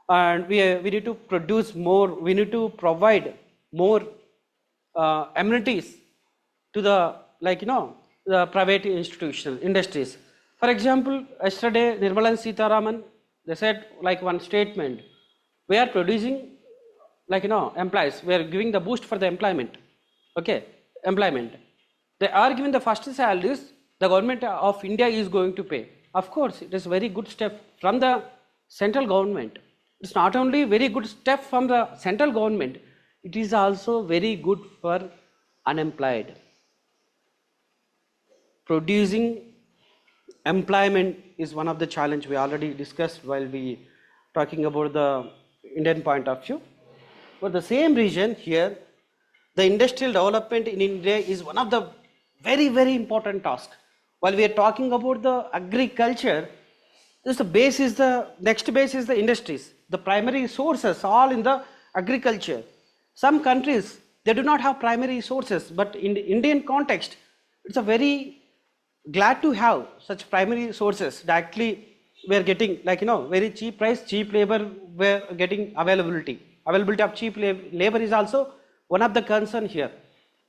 Speaker 1: and we need to produce more, we need to provide more amenities to the the private institutional industries. For example, yesterday Nirmala and Sitaraman, they said one statement, we are producing employees, we are giving the boost for the employment. Okay, employment. They are giving the first salaries, the government of India is going to pay. Of course, it is a very good step from the central government. It's not only very good step from the central government, it is also very good for unemployed. Producing employment is one of the challenge we already discussed while we talking about the Indian point of view. For the same reason here, the industrial development in India is one of the very important tasks. While we are talking about the agriculture, This the base is the next base is the industries. The primary sources all in the agriculture. Some countries they do not have primary sources, but in the Indian context, it's a very glad to have such primary sources. Directly, we are getting like very cheap price, cheap labor. We are getting availability. Availability of cheap labor is also one of the concern here.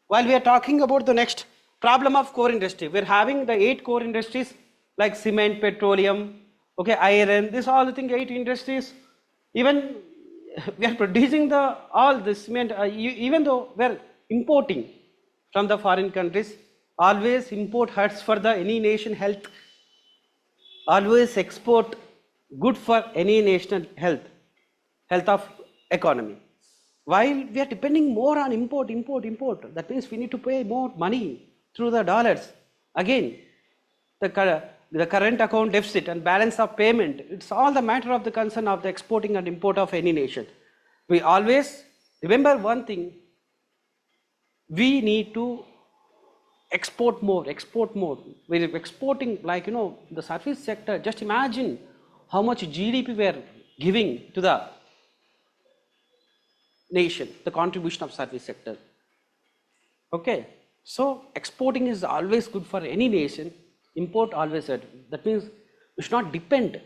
Speaker 1: While we are talking about the next problem of core industry, we are having the 8 core industries like cement, petroleum, okay, iron. This all the thing 8 industries. Even we are producing the all the cement. Even though we are importing from the foreign countries, always import hurts for the any nation health. Always export good for any national health of economy. While we are depending more on import, that means we need to pay more money through the dollars. Again, the current account deficit and balance of payment, it's all the matter of the concern of the exporting and import of any nation. We always remember one thing, we need to export more. We're exporting like the service sector. Just imagine how much GDP we are giving to the nation, the contribution of service sector. Okay, so exporting is always good for any nation. Import always good. That means we should not depend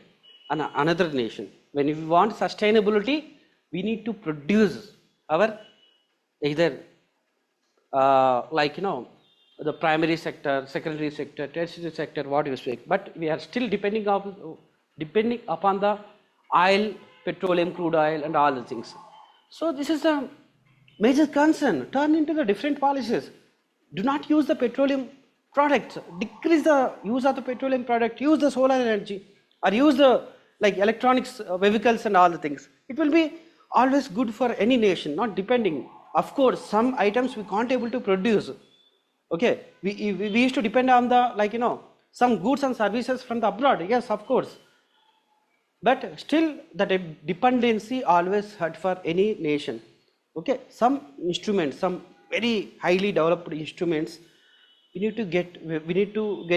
Speaker 1: on another nation. When we want sustainability, we need to produce our either the primary sector, secondary sector, tertiary sector, what you speak. But we are still depending upon the oil, petroleum, crude oil, and all the things. So this is a major concern. Turn into the different policies. Do not use the petroleum products. Decrease the use of the petroleum product. Use the solar energy, or use the like electronics vehicles and all the things. It will be always good for any nation, not depending. Of course, some items we can't able to produce. Okay, we used to depend on the some goods and services from the abroad. Yes, of course. But still, that dependency always hurt for any nation. Okay, some instruments, some very highly developed instruments, we need to get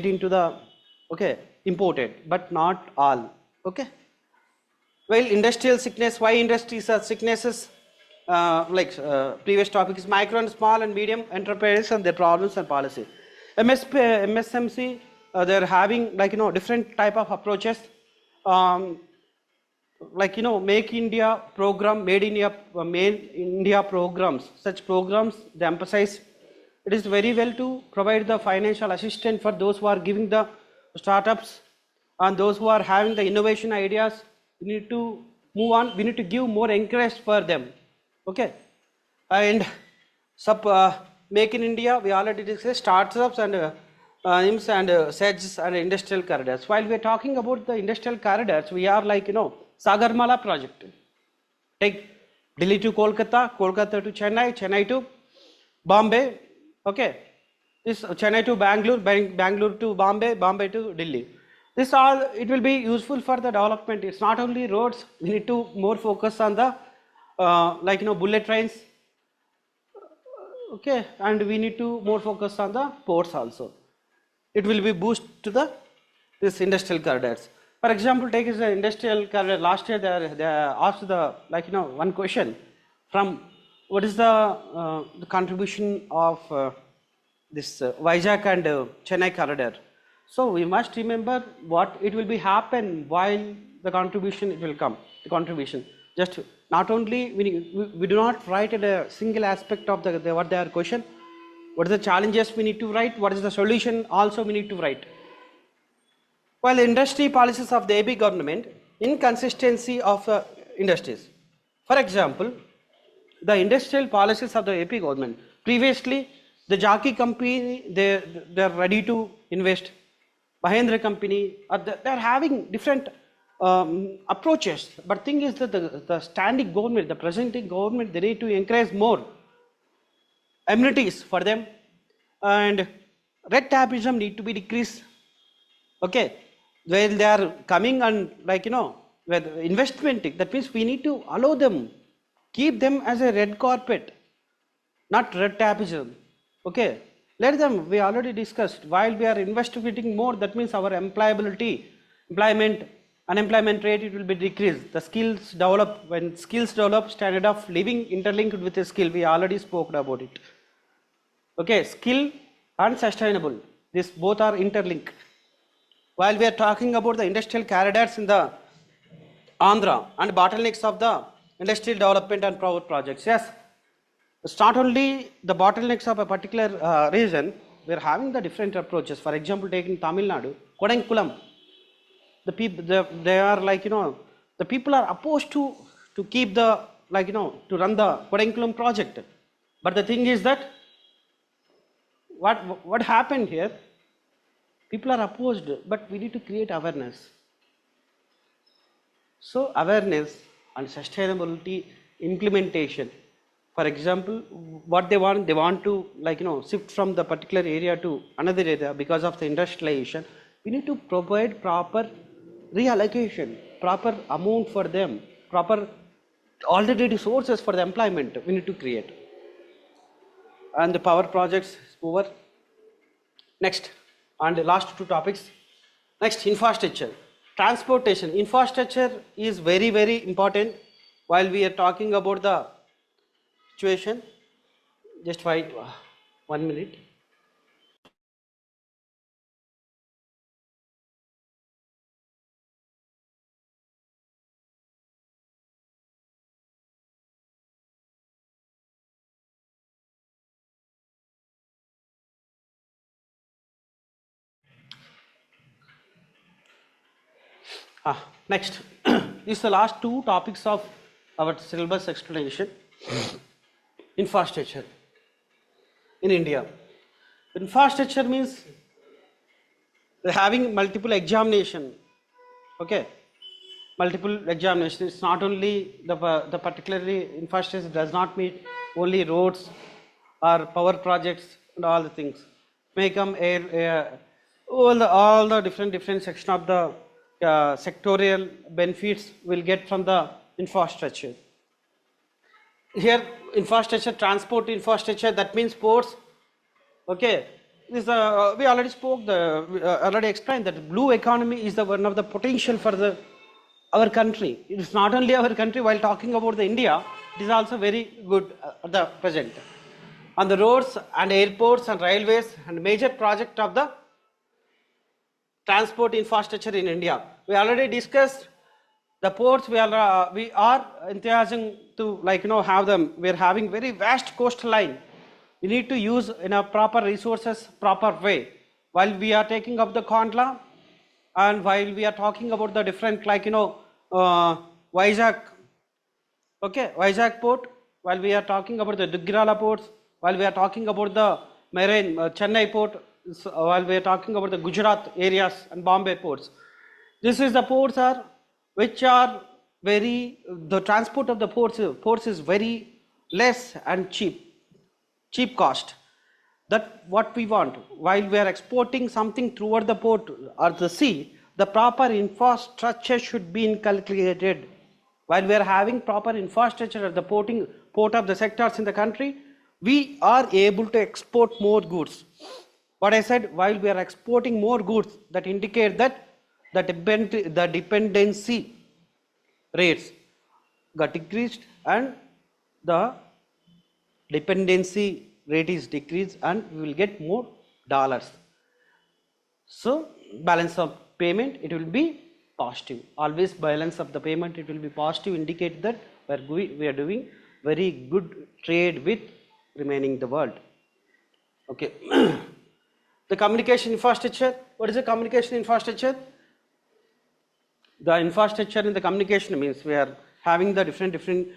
Speaker 1: into the imported, but not all. Okay. Well, industrial sickness. Why industries are sicknesses? Previous topic is micro and small and medium enterprises and their problems and policy. MSMC, they're having different type of approaches. Make India program, Made India programs. Such programs, they emphasize it is very well to provide the financial assistance for those who are giving the startups and those who are having the innovation ideas. We need to move on. We need to give more encourage for them. Okay, and Make in India, we already discussed startups and IMSS and SEDS and industrial corridors. While we are talking about the industrial corridors, we are Sagarmala project. Take Delhi to Kolkata, Kolkata to Chennai, Chennai to Bombay. Okay, this Chennai to Bangalore, Bangalore to Bombay, Bombay to Delhi. This all it will be useful for the development. It's not only roads. We need to more focus on the bullet trains. Okay, and we need to more focus on the ports also. It will be boost to this industrial corridors. For example, take the industrial corridor. Last year they asked one question from what is the contribution of this Vizag and Chennai corridor. So we must remember what it will be happen while the contribution it will come. The contribution just not only we do not write at a single aspect of what their question. What are the challenges we need to write? What is the solution also we need to write? While industry policies of the AP government, inconsistency of industries. For example, the industrial policies of the AP government. Previously, the Jaki company, they are ready to invest. Mahendra company, they are having different approaches. But thing is that the standing government, the presenting government, they need to encourage more amenities for them, and red tapeism need to be decreased. Okay, when they are coming and with investment, that means we need to allow them, keep them as a red carpet, not red tapeism. Okay, let them. We already discussed. While we are investigating more, that means our employment unemployment rate, it will be decreased. The skills develop, when skills develop, standard of living interlinked with a skill, we already spoke about it. Okay, skill and sustainable, this both are interlinked. While we are talking about the industrial corridors in the Andhra and bottlenecks of the industrial development and power projects, yes, it's not only the bottlenecks of a particular region, we are having the different approaches. For example, taking Tamil Nadu, Kodankulam, the people, they are like, the people are opposed to keep the, to run the Kodankulam project. But the thing is that, what happened here? People are opposed, but we need to create awareness. So awareness and sustainability implementation. For example, what they want to shift from the particular area to another area because of the industrialization. We need to provide proper reallocation, proper amount for them, proper alternative sources for the employment we need to create. And the power projects is over. Next, and the last two topics. Next, infrastructure. Transportation. Infrastructure is very, very important while we are talking about the situation. Just wait 1 minute. Next, this is the last two topics of our syllabus explanation. Infrastructure in India. Infrastructure means having multiple examination. Okay, multiple examination. It's not only the particularly infrastructure does not mean only roads or power projects and all the things. May come air all the different section of the sectorial benefits will get from the infrastructure. Here, infrastructure, transport infrastructure, that means ports. Okay, this we already spoke. Already explained that blue economy is the one of the potential for our country. It is not only our country. While talking about the India, it is also very good at the present. On the roads and airports and railways and major project of the transport infrastructure in India. We already discussed the ports. We are enthusiasm to have them. We are having very vast coastline. We need to use in a proper resources, proper way. While we are taking up the Kandla, and while we are talking about the different Vizag, okay, Vizag port. While we are talking about the Duggirala ports, while we are talking about the marine Chennai port, while we are talking about the Gujarat areas and Bombay ports. This is the ports are which are the transport of the ports is very less and cheap cost. That what we want. While we are exporting something toward the port or the sea, the proper infrastructure should be inculcated. While we are having proper infrastructure at the port of the sectors in the country, we are able to export more goods. What I said, while we are exporting more goods, that indicate that the dependency rates got decreased and the dependency rate is decreased and we will get more dollars. So balance of payment, it will be positive. Always balance of the payment, it will be positive, indicate that we are doing very good trade with remaining the world. Okay. The communication infrastructure. What is the communication infrastructure? The infrastructure in the communication means we are having the different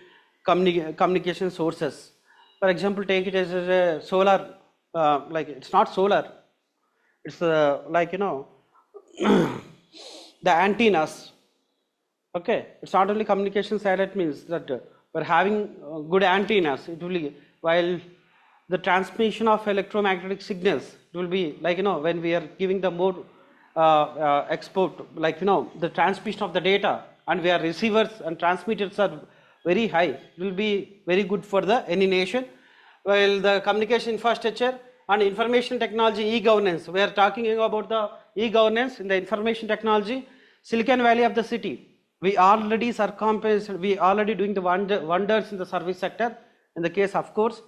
Speaker 1: communication sources. For example, take it as a solar, it's not solar, it's the antennas. Okay, it's not only communication satellite means that we're having good antennas. It will be, while the transmission of electromagnetic signals, it will be when we are giving the more export, the transmission of the data, and where receivers and transmitters are very high, it will be very good for any nation. While the communication infrastructure and information technology, e-governance, we are talking about the e-governance in the information technology. Silicon Valley of the city. We already circumvent, we already doing the wonders in the service sector. In the case, of course,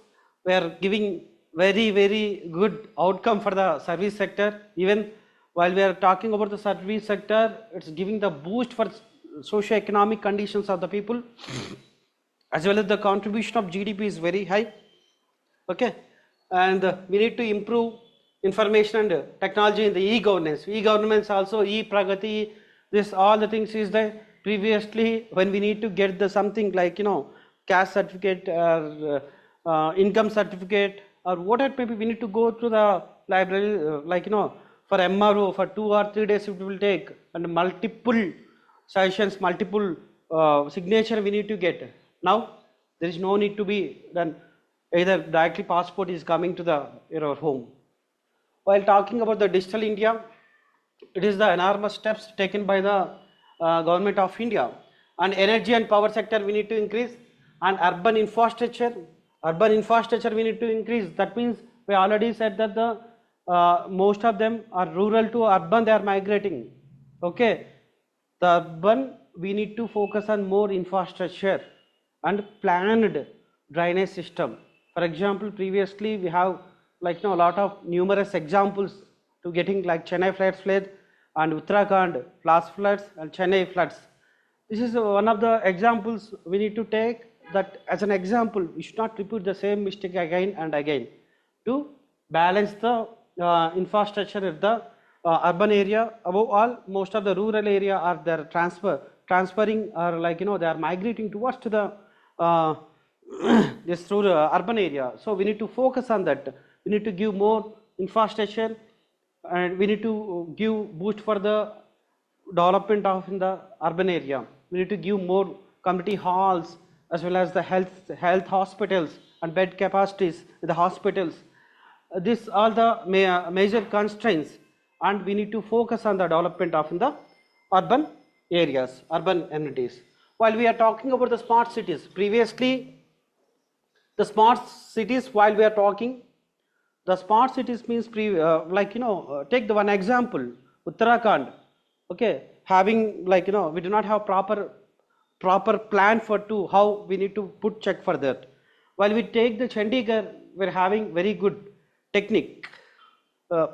Speaker 1: we are giving very good outcome for the service sector. Even while we are talking about the service sector, it's giving the boost for socio-economic conditions of the people, as well as the contribution of GDP is very high. Okay, and we need to improve information and technology in the e-governance. E-governance also, e-pragati, this all the things is there. Previously, when we need to get the something like, you know, caste certificate or income certificate or whatever, maybe we need to go to the library, like, you know, for MRO for 2 or 3 days it will take, and multiple sessions, multiple signature we need to get. Now there is no need to be done. Either directly passport is coming to the your home. While talking about the digital India, it is the enormous steps taken by the government of India. And energy and power sector we need to increase, and urban infrastructure we need to increase. That means we already said that the most of them are rural to urban, they are migrating. Okay, the urban we need to focus on more infrastructure and planned drainage system. For example, previously we have, like, you know, a lot of numerous examples to getting, like Chennai flood and Uttarakhand flash floods and Chennai floods. This is one of the examples we need to take, that as an example. We should not repeat the same mistake again and again to balance the infrastructure at the urban area. Above all, most of the rural area are there transferring, or, like, you know, they are migrating towards to the this through the urban area. So we need to focus on that. We need to give more infrastructure, and we need to give boost for the development of in the urban area. We need to give more community halls, as well as the health hospitals and bed capacities in the hospitals. These are the major constraints, and we need to focus on the development of in the urban areas, urban amenities. While we are talking about the smart cities, previously the smart cities, while we are talking, the smart cities means like, you know, take the one example, Uttarakhand. Okay, having, like, you know, we do not have proper plan for how we need to put check for that. While we take the Chandigarh, we're having very good technique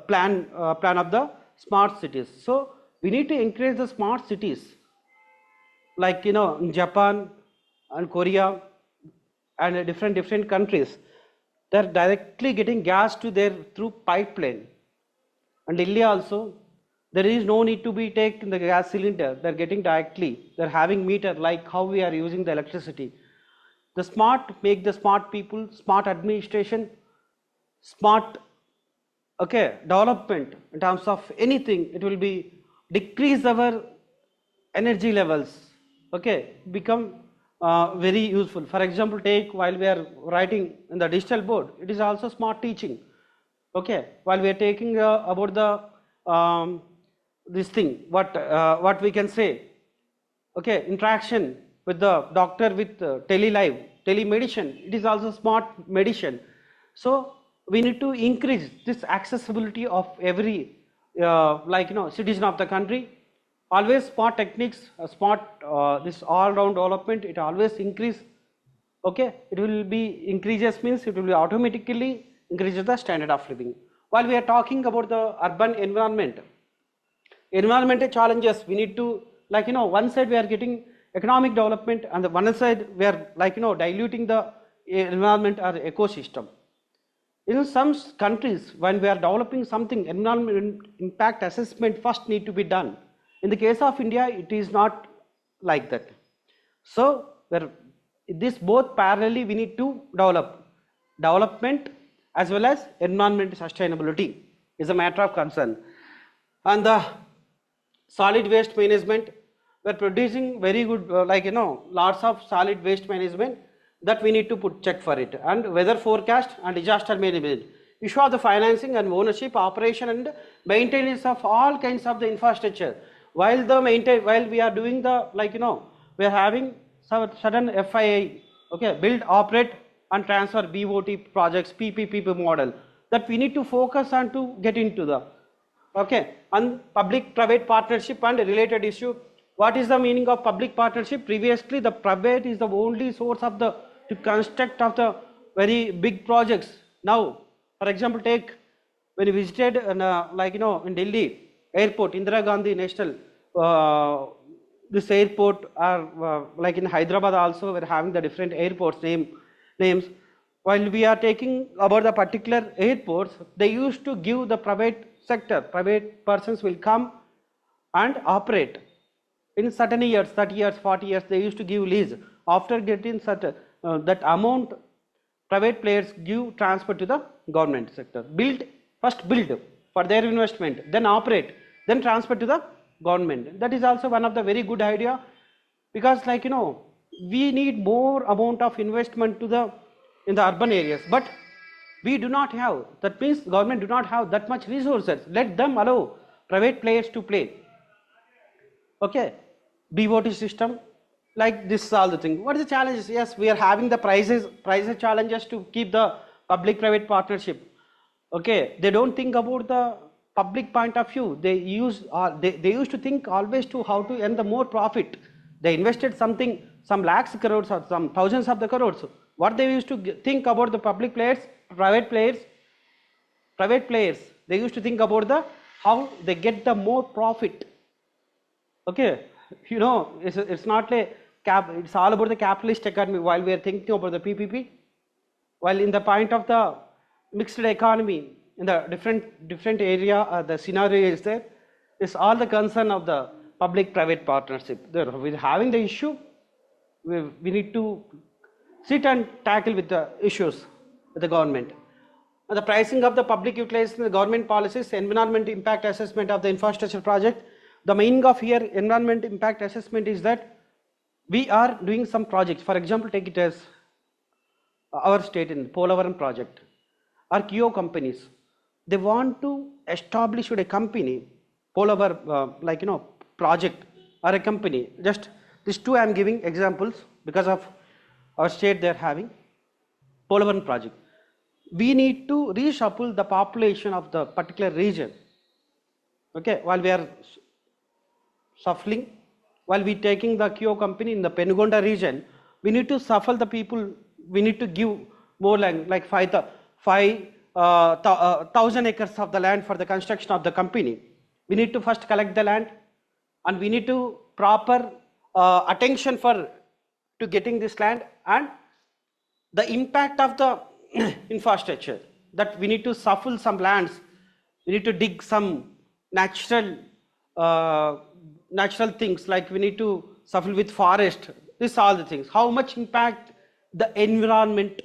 Speaker 1: plan of the smart cities. So we need to encourage the smart cities, like, you know, in Japan and Korea and different countries, they're directly getting gas to their through pipeline. And India also, there is no need to be taken the gas cylinder, they're getting directly, they're having meter, like how we are using the electricity. Make the smart people, smart administration, smart, okay, development in terms of anything. It will be decrease our energy levels, okay, become very useful. For example, take while we are writing in the digital board, it is also smart teaching. Okay, while we are taking about the this thing, what we can say, okay, interaction with the doctor with telemedicine, it is also smart medicine. So we need to increase this accessibility of every like, you know, citizen of the country. Always smart techniques, smart this all-round development, it always increase. Okay, it will be increases means it will be automatically increases the standard of living. While we are talking about the urban environmental challenges, we need to, like, you know, one side we are getting economic development, and the one side we are, like, you know, diluting the environment or ecosystem. In some countries, when we are developing something, environment impact assessment first need to be done. In the case of India, it is not like that. So this both parallelly we need to develop. Development as well as environment sustainability is a matter of concern. And the solid waste management, we are producing very good, like, you know, lots of solid waste management, that we need to put check for it. And weather forecast and disaster management, issue of the financing and ownership, operation and maintenance of all kinds of the infrastructure. While we are doing the, like, you know, we are having some sudden FII, okay, build, operate and transfer BOT projects, PPP model, that we need to focus on to get into the Okay, and public-private partnership and related issue. What is the meaning of public partnership? Previously, the private is the only source of the to construct of the very big projects. Now, for example, take when you visited like in Delhi airport, Indira Gandhi National, this airport, or like in Hyderabad also, we're having the different airports names. While we are taking about the particular airports, they used to give the private sector, private persons will come and operate in certain years, 30 years, 40 years, they used to give lease. After getting certain that amount, private players give transfer to the government sector. First build for their investment, then operate, then transfer to the government. That is also one of the very good idea, because like we need more amount of investment to the in the urban areas, but we do not have, that means government do not have that much resources. Let them allow private players to play. Okay, BOT system, like this is all the thing. What is the challenges? Yes, we are having the prices challenges to keep the public private partnership. Okay, they don't think about the public point of view. They used to think always to how to earn the more profit. They invested something, some lakhs crores or some thousands of the crores. What they used to think about the public players, private players, they used to think about the how they get the more profit. Okay, it's not it's all about the capitalist economy. While we are thinking about the PPP, while in the point of the mixed economy, in the different area, the scenario is there. It's all the concern of the public-private partnership. There, we're having the issue. We need to sit and tackle with the issues with the government. And the pricing of the public utilization, the government policies, environment impact assessment of the infrastructure project. The meaning of here environment impact assessment is that we are doing some projects. For example, take it as our state in Polavaram project. Our KIO companies, they want to establish a company, Polavaram, project or a company. Just these two I am giving examples because of our state they are having Polavaram project. We need to reshuffle the population of the particular region. Okay, while we are shuffling, while we taking the KIO company in the Penugonda region, we need to shuffle the people. We need to give more like 5,000 acres of the land for the construction of the company. We need to first collect the land, and we need to proper attention to getting this land and the impact of the infrastructure. That we need to shuffle some lands. We need to dig some natural things, like we need to shuffle with forest. These are all the things. How much impact the environment,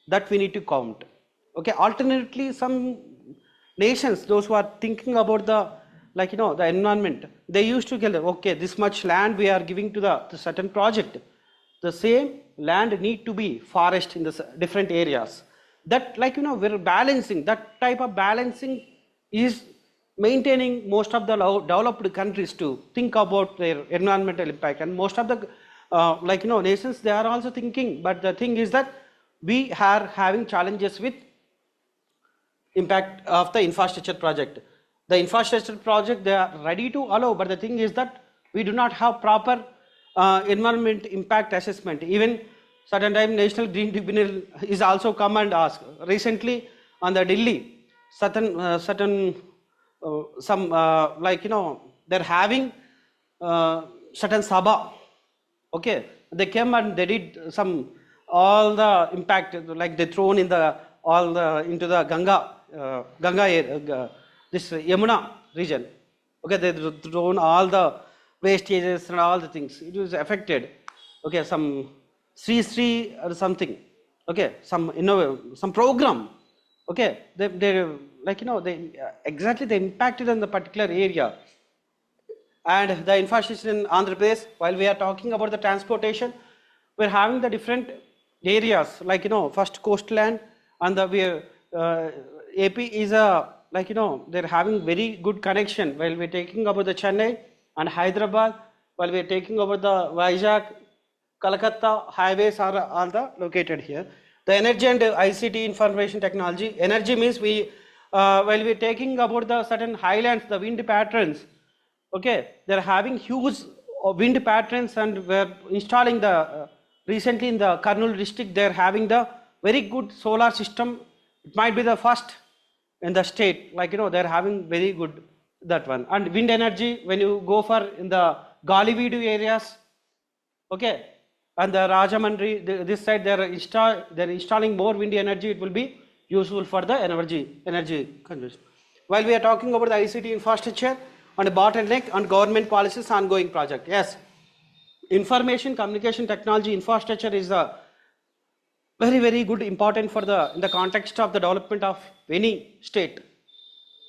Speaker 1: that we need to count. Okay, alternately, some nations, those who are thinking about the the environment, they used to get, okay, this much land we are giving to the certain project. The same land need to be forest in the different areas. That we're balancing, that type of balancing is maintaining most of the developed countries to think about their environmental impact. And most of the nations, they are also thinking, but the thing is that we are having challenges with impact of the infrastructure project. The infrastructure project, they are ready to allow, but the thing is that we do not have proper environment impact assessment. Even certain time National Green Tribunal is also come and ask. Recently on the Delhi, they're having certain Sabha. Okay, they came and they did some all the impact, like they thrown in the into the Ganga this Yamuna region. Okay, they thrown all the wastages and all the things. It was affected. Okay, some Sri or something. Okay, some some program. Okay, they exactly they impacted on the particular area. And the infrastructure in Andhra Pradesh, while we are talking about the transportation, we're having the different areas, first coastland, and the AP is a they're having very good connection. While we're taking about the Chennai and Hyderabad, while we're taking over the Vizag, Kolkata highways are all the located here. The energy and ICT information technology. Energy means we while we're taking about the certain highlands, the wind patterns, okay, they're having huge wind patterns, and we're installing the, recently in the Kurnool district, they're having the very good solar system. It might be the first in the state, like, they're having very good that one. And wind energy, when you go for in the Galividu areas, okay, and the Rajamandri, this side, they're installing more wind energy. It will be useful for the energy consumption. While we are talking about the ICT infrastructure and bottleneck and government policies ongoing project, yes, information communication technology infrastructure is a very good important for the in the context of the development of any state.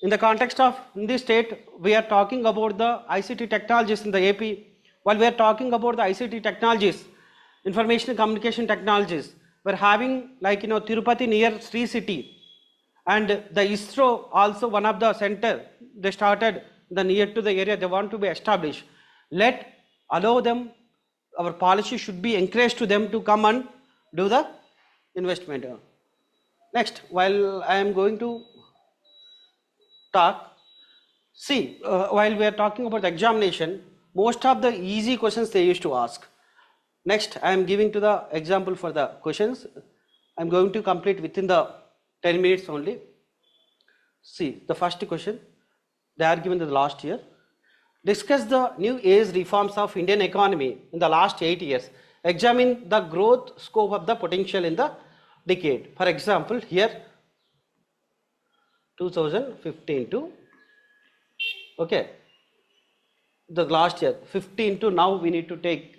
Speaker 1: In the context of in this state, we are talking about the ICT technologies in the AP. While we are talking about the ICT technologies, information and communication technologies, we're having, like, Tirupati near Sri City, and the ISRO also one of the center, they started the near to the area they want to be established. Allow them, our policy should be encouraged to them to come and do the investment. Next, while I am going to talk, see, while we are talking about the examination, most of the easy questions they used to ask. Next, I am giving to the example for the questions. I am going to complete within the 10 minutes only. See, the first question, they are given the last year. Discuss the new age reforms of Indian economy in the last 8 years. Examine the growth scope of the potential in the decade. For example, here 2015 to, okay, the last year 15 to now, we need to take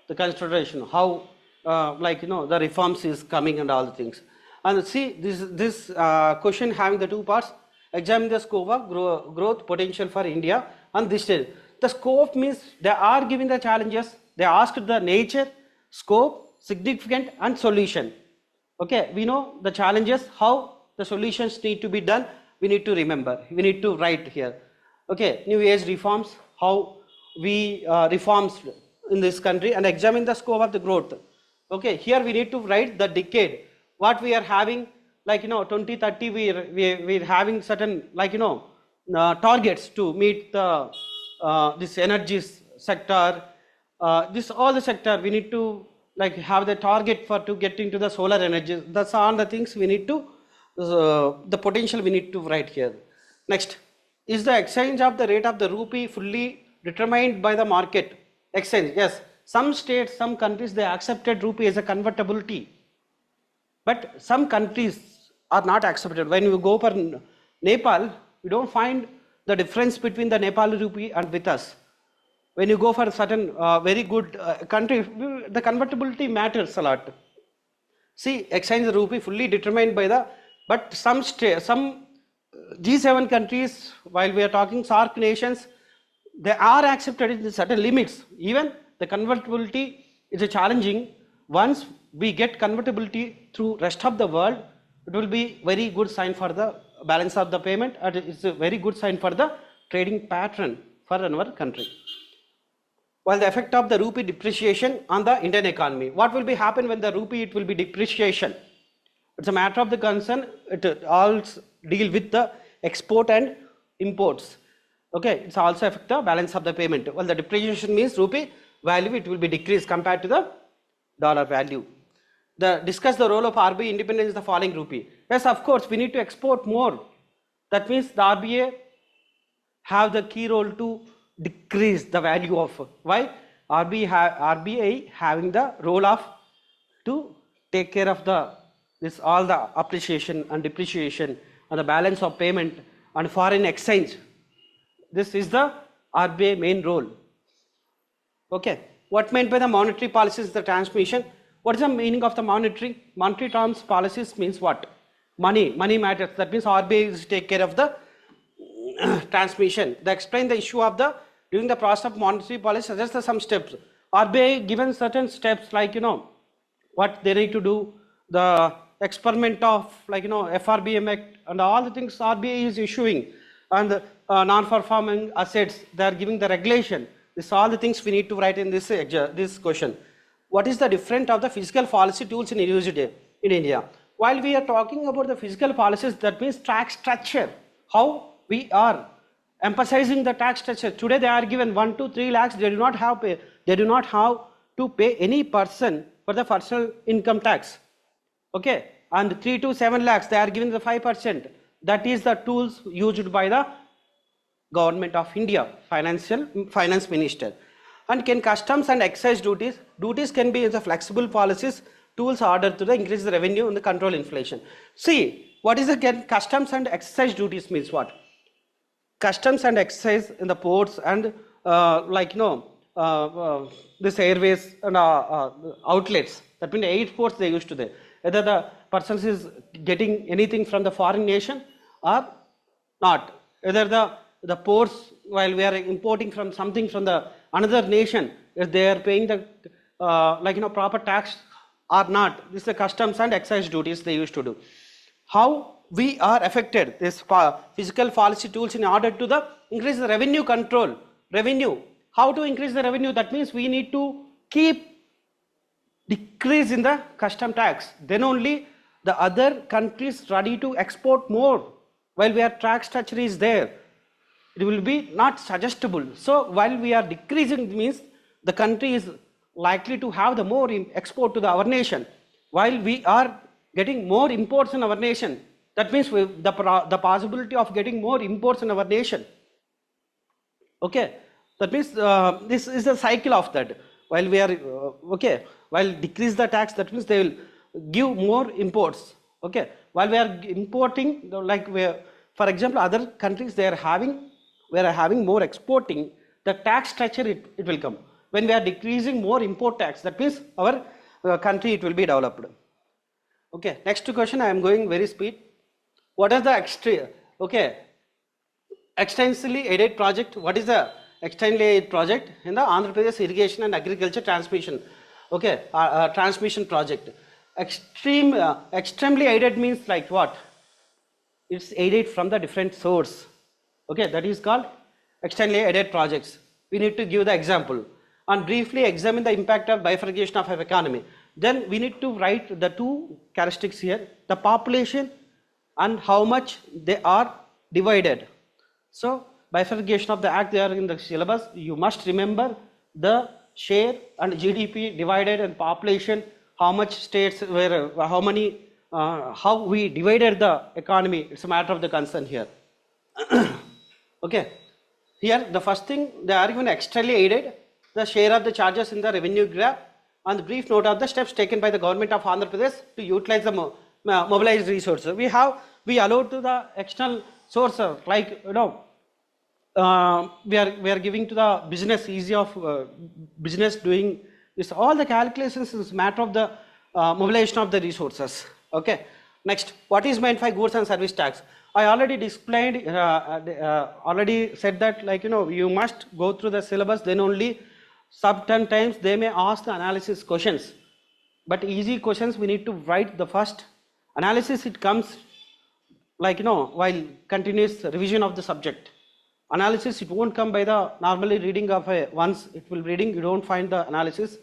Speaker 1: the consideration how the reforms is coming and all the things. And see, this question having the two parts. Examine the scope of growth potential for India and this stage. The scope means they are giving the challenges, they asked the nature, scope, significant and solution. Okay, we know the challenges, how the solutions need to be done, we need to remember, we need to write here. Okay, new age reforms, how we reforms in this country, and examine the scope of the growth. Okay, here we need to write the decade, what we are having, 2030, we're having certain, targets to meet the this energy sector, this all the sector, we need to have the target for to get into the solar energy. That's all the things we need to, the potential we need to write here. Next, is the exchange of the rate of the rupee fully determined by the market? Exchange, yes, some states, some countries, they accepted rupee as a convertibility, but some countries are not accepted. When you go for Nepal, you don't find the difference between the Nepali rupee and with us. When you go for a certain very good country, the convertibility matters a lot. See, exchange the rupee fully determined by the, but some G7 countries, while we are talking SAARC nations, they are accepted in certain limits. Even the convertibility is a challenging. Once we get convertibility through rest of the world, it will be very good sign for the balance of the payment, and it's a very good sign for the trading pattern for our country. While the effect of the rupee depreciation on the Indian economy, what will be happen when the rupee, it will be depreciation? It's a matter of the concern. It all deal with the export and imports. Okay, it's also affect the balance of the payment. Well, the depreciation means rupee value, it will be decreased compared to the dollar value. Discuss the role of RBI independence in the falling rupee. Yes, of course, we need to export more. That means the RBI have the key role to decrease the value of, why? RBI having the role of to take care of the all the appreciation and depreciation and the balance of payment and foreign exchange. This is the RBI main role. Okay, what meant by the monetary policy is the transmission. What is the meaning of the monetary? Monetary terms policies means what? Money matters. That means RBI is take care of the transmission. They explain the issue of the during the process of monetary policy, suggest some steps. RBI given certain steps, what they need to do, the experiment of FRBM Act and all the things RBI is issuing, and the non-performing assets, they are giving the regulation. This all the things we need to write in this question. What is the difference of the fiscal policy tools in used in India? while we are talking about the fiscal policies, that means tax structure, how we are emphasizing the tax structure. Today they are given 1 to 3 lakhs, they do not have to pay any person for the personal income tax. Okay, and 3 to 7 lakhs they are given the 5%. That is the tools used by the Government of India, finance minister. And can customs and excise duties can be the flexible policies tools ordered to increase the revenue and the control inflation. See, what is the customs and excise duties means what? Customs and excise in the ports and this airways and outlets, that means airports they used to there. Whether the person is getting anything from the foreign nation or not. Whether the ports, while we are importing from something from the another nation, if they are paying the proper tax or not. This is the customs and excise duties they used to do. How we are affected, this fiscal policy tools in order to increase the revenue control. Revenue, how to increase the revenue? That means we need to keep decrease in the custom tax. Then only the other countries ready to export more. While we are tax structure is there, it will be not suggestible. So while we are decreasing, means the country is likely to have the more export to our nation. While we are getting more imports in our nation, that means the possibility of getting more imports in our nation. Okay, that means this is the cycle of that. While we are while decrease the tax, that means they will give more imports. Okay, while we are importing, for example, other countries we are having more exporting, the tax structure it will come. When we are decreasing more import tax, that means our country it will be developed. Okay, next question, I am going very speed. What is the extensively aided project? What is the extensively aided project in the Andhra Pradesh Irrigation and Agriculture Transmission? Okay, transmission project. Extremely aided means like what? It's aided from the different source. Okay, that is called externally aided projects. We need to give the example and briefly examine the impact of bifurcation of an economy. Then we need to write the two characteristics here, the population and how much they are divided. So bifurcation of the act, they are in the syllabus. You must remember the share and GDP divided and population, how much states were, how we divided the economy. It's a matter of the concern here. Okay, here the first thing, they are given externally aided, the share of the charges in the revenue graph, and the brief note of the steps taken by the government of Andhra Pradesh to utilize the mobilized resources. We allowed to the external sources, like we are giving to the business easy of business doing this. All the calculations is matter of the mobilization of the resources. Okay, next, what is meant by goods and service tax? I already explained, already said that you must go through the syllabus, then only sometimes they may ask the analysis questions, but easy questions we need to write the first. Analysis it comes while continuous revision of the subject. Analysis it won't come by the normally reading of once it will reading, you don't find the analysis.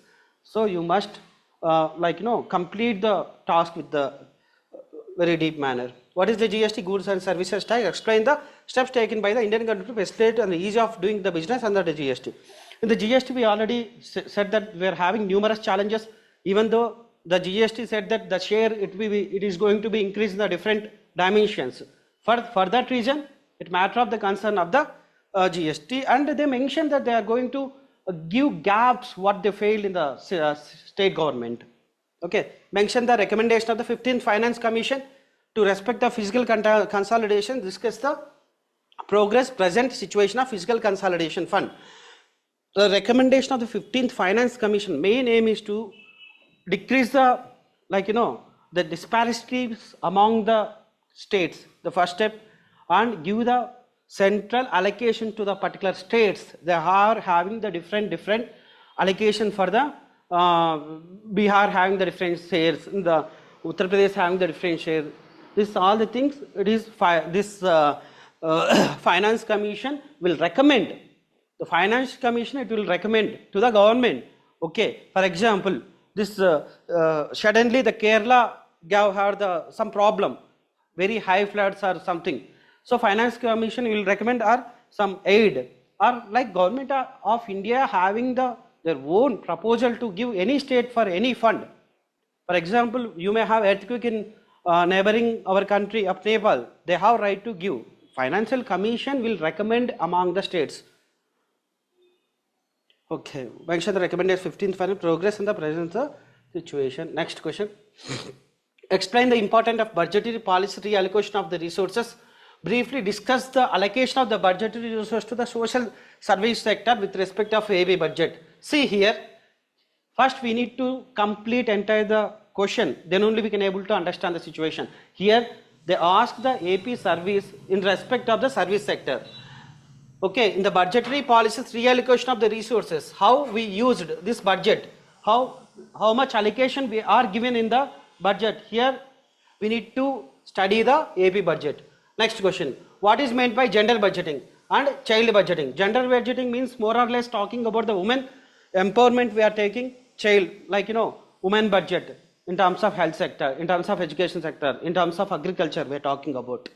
Speaker 1: So you must complete the task with the very deep manner. What is the GST, goods and services tax? Explain the steps taken by the Indian government to facilitate and the ease of doing the business under the GST. In the GST, we already said that we are having numerous challenges. Even though the GST said that the share it is going to be increased in the different dimensions. For that reason, it matter of the concern of the GST, and they mentioned that they are going to give gaps what they failed in the state government. Okay, mention the recommendation of the 15th Finance Commission to respect the fiscal consolidation, discuss the progress, present situation of fiscal consolidation fund. The recommendation of the 15th Finance Commission main aim is to decrease the the disparities among the states, the first step, and give the central allocation to the particular states. They are having the different allocation for the Bihar having the different shares, in the Uttar Pradesh having the different share. This all the things it is this Finance Commission will recommend. The Finance Commission it will recommend to the government. Okay, for example, this suddenly the Kerala have some problem, very high floods or something. So Finance Commission will recommend or some aid, or like Government of India having their own proposal to give any state for any fund. For example, you may have earthquake in neighboring our country of Nepal. They have right to give. Financial Commission will recommend among the states. Okay, mention the recommended 15th final progress in the present situation. Next question. Explain the importance of budgetary policy reallocation of the resources. Briefly discuss the allocation of the budgetary resources to the social service sector with respect of AB budget. See here, first we need to complete entire the question, then only we can able to understand the situation. Here they ask the AP service in respect of the service sector. Okay, in the budgetary policies reallocation of the resources, how we used this budget, how much allocation we are given in the budget. Here we need to study the AP budget. Next question, what is meant by gender budgeting and child budgeting? Gender budgeting means more or less talking about the women empowerment. We are taking child, like women budget in terms of health sector, in terms of education sector, in terms of agriculture we are talking about.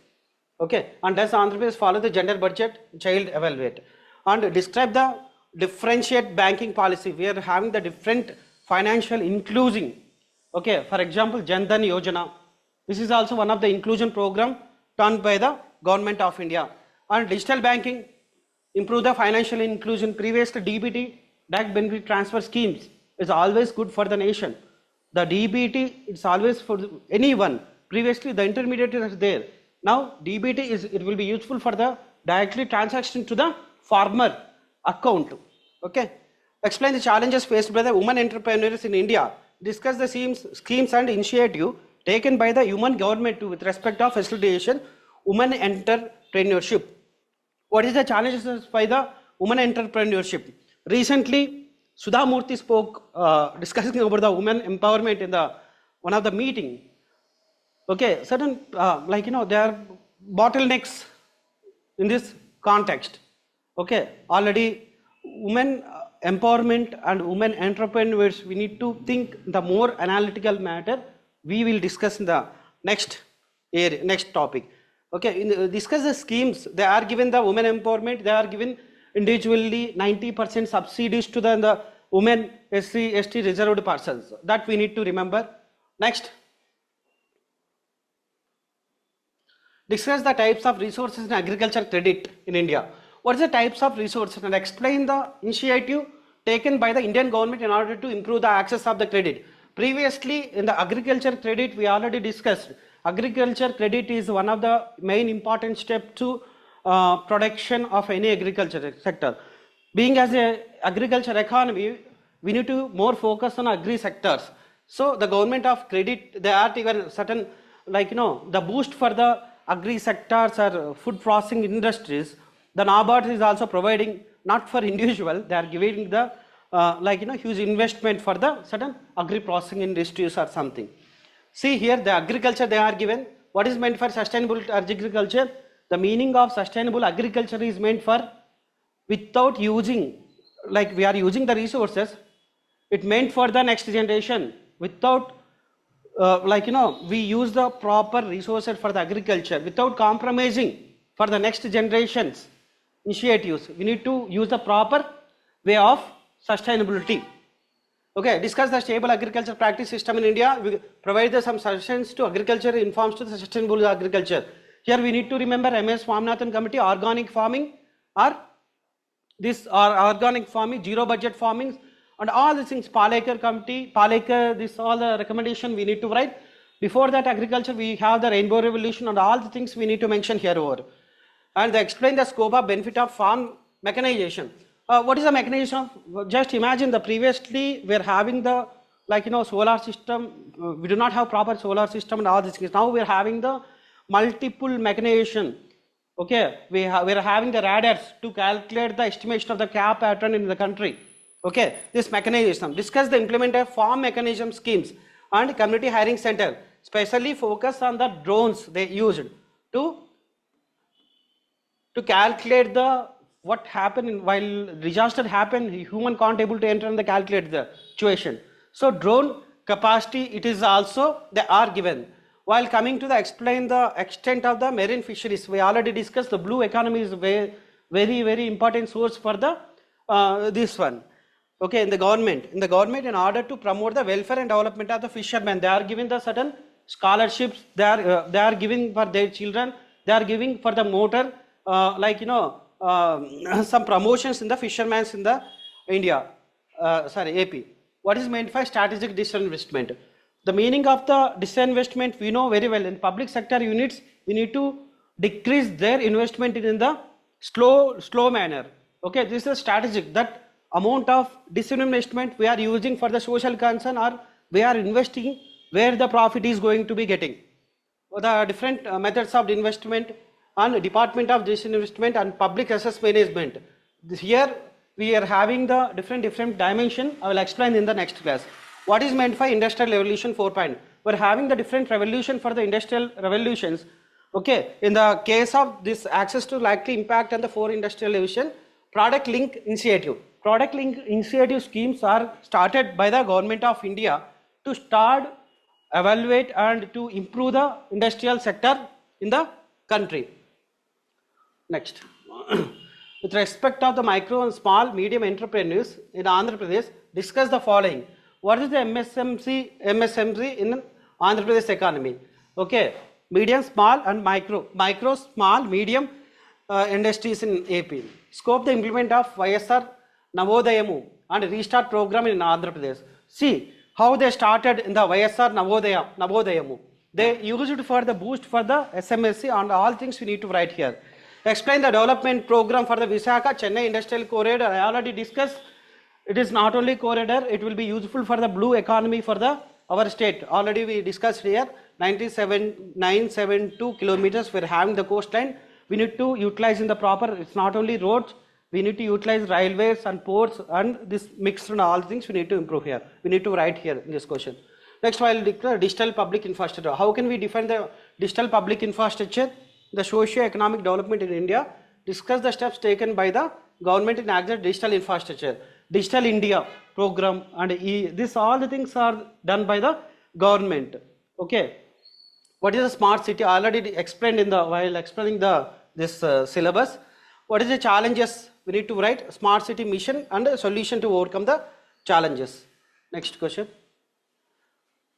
Speaker 1: Okay, and does Andhra Pradesh follow the gender budget, child evaluate, and describe the differentiate banking policy. We are having the different financial inclusion. Okay, for example, Jan Dhan Yojana. This is also one of the inclusion program done by the Government of India. And digital banking, improve the financial inclusion. Previously DBT, direct benefit transfer schemes, is always good for the nation. The DBT, it's always for anyone. Previously the intermediary is there. Now DBT it will be useful for the directly transaction to the farmer account. Okay. Explain the challenges faced by the women entrepreneurs in India. Discuss the schemes and initiative taken by the human government with respect of facilitation women entrepreneurship. What is the challenges by the women entrepreneurship? Recently, Sudha Murthy spoke discussing about the women empowerment in the one of the meeting. Okay, certain there are bottlenecks in this context. Okay, already women empowerment and women entrepreneurs, we need to think the more analytical matter. We will discuss in the next area, next topic. Okay, discuss the schemes. They are given the women empowerment. They are given individually 90% subsidies to the women SC, ST reserved persons. That we need to remember. Next. Discuss the types of resources in agriculture credit in India. What is the types of resources, and explain the initiative taken by the Indian government in order to improve the access of the credit. Previously in the agriculture credit we already discussed. Agriculture credit is one of the main important steps to production of any agriculture sector. Being as a agriculture economy, we need to more focus on agri sectors. So the government of credit, they are even certain the boost for the agri sectors or food processing industries. The NABARD is also providing, not for individual, they are giving the huge investment for the certain agri processing industries or something. See here the agriculture they are given. What is meant for sustainable agriculture? The meaning of sustainable agriculture is meant for without using, we are using the resources, it meant for the next generation. Without we use the proper resources for the agriculture without compromising for the next generations initiatives. We need to use the proper way of sustainability. Okay, discuss the stable agriculture practice system in India. We provide some suggestions to agriculture, informs to the sustainable agriculture. Here we need to remember MS Swaminathan committee, organic farming, or organic farming, zero budget farming, and all these things. Palekar committee, this all the recommendation we need to write. Before that agriculture we have the rainbow revolution and all the things we need to mention here over. And they explain the scope of benefit of farm mechanization. What is the mechanization? Just imagine the previously we are having the solar system. We do not have proper solar system and all these things. Now we are having the multiple mechanization. Okay, we are having the radars to calculate the estimation of the cap pattern in the country. Okay, this mechanism. Discuss the implementation of farm mechanism schemes and community hiring center. Specially focus on the drones they used to calculate the what happened while disaster happened. Human can't able to enter and calculate the situation. So drone capacity, it is also, they are given. While coming to the explain the extent of the marine fisheries, we already discussed the blue economy is very, very important source for the this one. Okay, in the government, in order to promote the welfare and development of the fishermen, they are giving the certain scholarships, they are giving for their children, they are giving for the motor, some promotions in the fishermen in the India, AP. What is meant by strategic disinvestment? The meaning of the disinvestment we know very well. In public sector units, we need to decrease their investment in the slow manner. Okay, this is strategic, that amount of disinvestment we are using for the social concern, or we are investing where the profit is going to be getting. The different methods of investment and department of disinvestment and public assets management. Here we are having the different dimension. I will explain in the next class. What is meant by industrial revolution 4.0? We are having the different revolution for the industrial revolutions. Okay, in the case of this access to likely impact on the 4 industrial revolution, product link initiative. Product link initiative schemes are started by the government of India to start, evaluate and to improve the industrial sector in the country. Next. With respect of the micro and small medium entrepreneurs in Andhra Pradesh, discuss the following. What is the MSMC in Andhra Pradesh economy? Okay, medium, small and micro, small, medium industries in AP. Scope the implement of YSR Navodayamu and restart program in Andhra Pradesh. See how they started in the YSR Navodayamu. They used it for the boost for the SMSC and all things we need to write here. Explain the development program for the Visakhapatnam Chennai Industrial Corridor. I already discussed. It is not only corridor, it will be useful for the blue economy for the our state. Already we discussed here 972 kilometers we are having the coastline. We need to utilize in the proper, it's not only roads, we need to utilize railways and ports and this mixed and all things we need to improve here. We need to write here in this question. Next, I will declare digital public infrastructure. How can we define the digital public infrastructure? The socio-economic development in India. Discuss the steps taken by the government in access digital infrastructure. Digital India program and this all the things are done by the government. Okay. What is a smart city? I already explained in the while explaining the this syllabus. What is the challenges? We need to write smart city mission and a solution to overcome the challenges. Next question.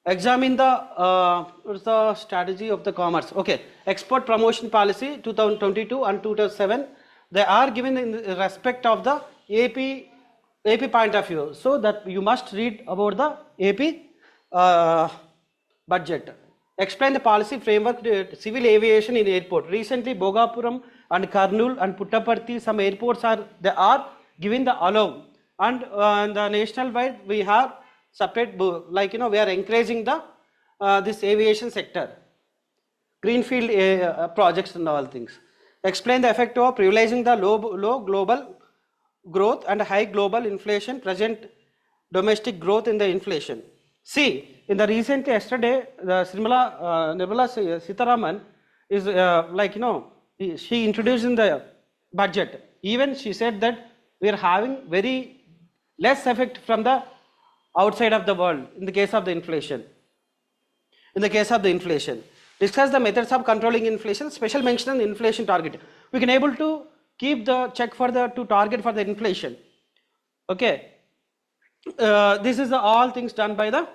Speaker 1: Examine the strategy of the commerce. Okay, export promotion policy 2022 and 2007. They are given in respect of the AP point of view. So that you must read about the AP budget. Explain the policy framework civil aviation in airport. Recently, Bhogapuram and Kurnool and Puttaparthi, some airports are given the allow, and the national wide we have separate, like we are encouraging the this aviation sector, greenfield projects and all things. Explain the effect of realizing the low global growth and high global inflation, present domestic growth in the inflation. See, in the recent yesterday, the Nirmala Sitharaman is she introduced in the budget. Even she said that we are having very less effect from the outside of the world in the case of the inflation. Discuss the methods of controlling inflation, special mention on inflation target. We can able to keep the check for the to target for the inflation. Okay. This is all things done by the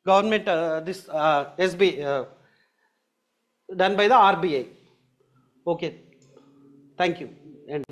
Speaker 1: government, this SB done by the RBI. Okay. Thank you.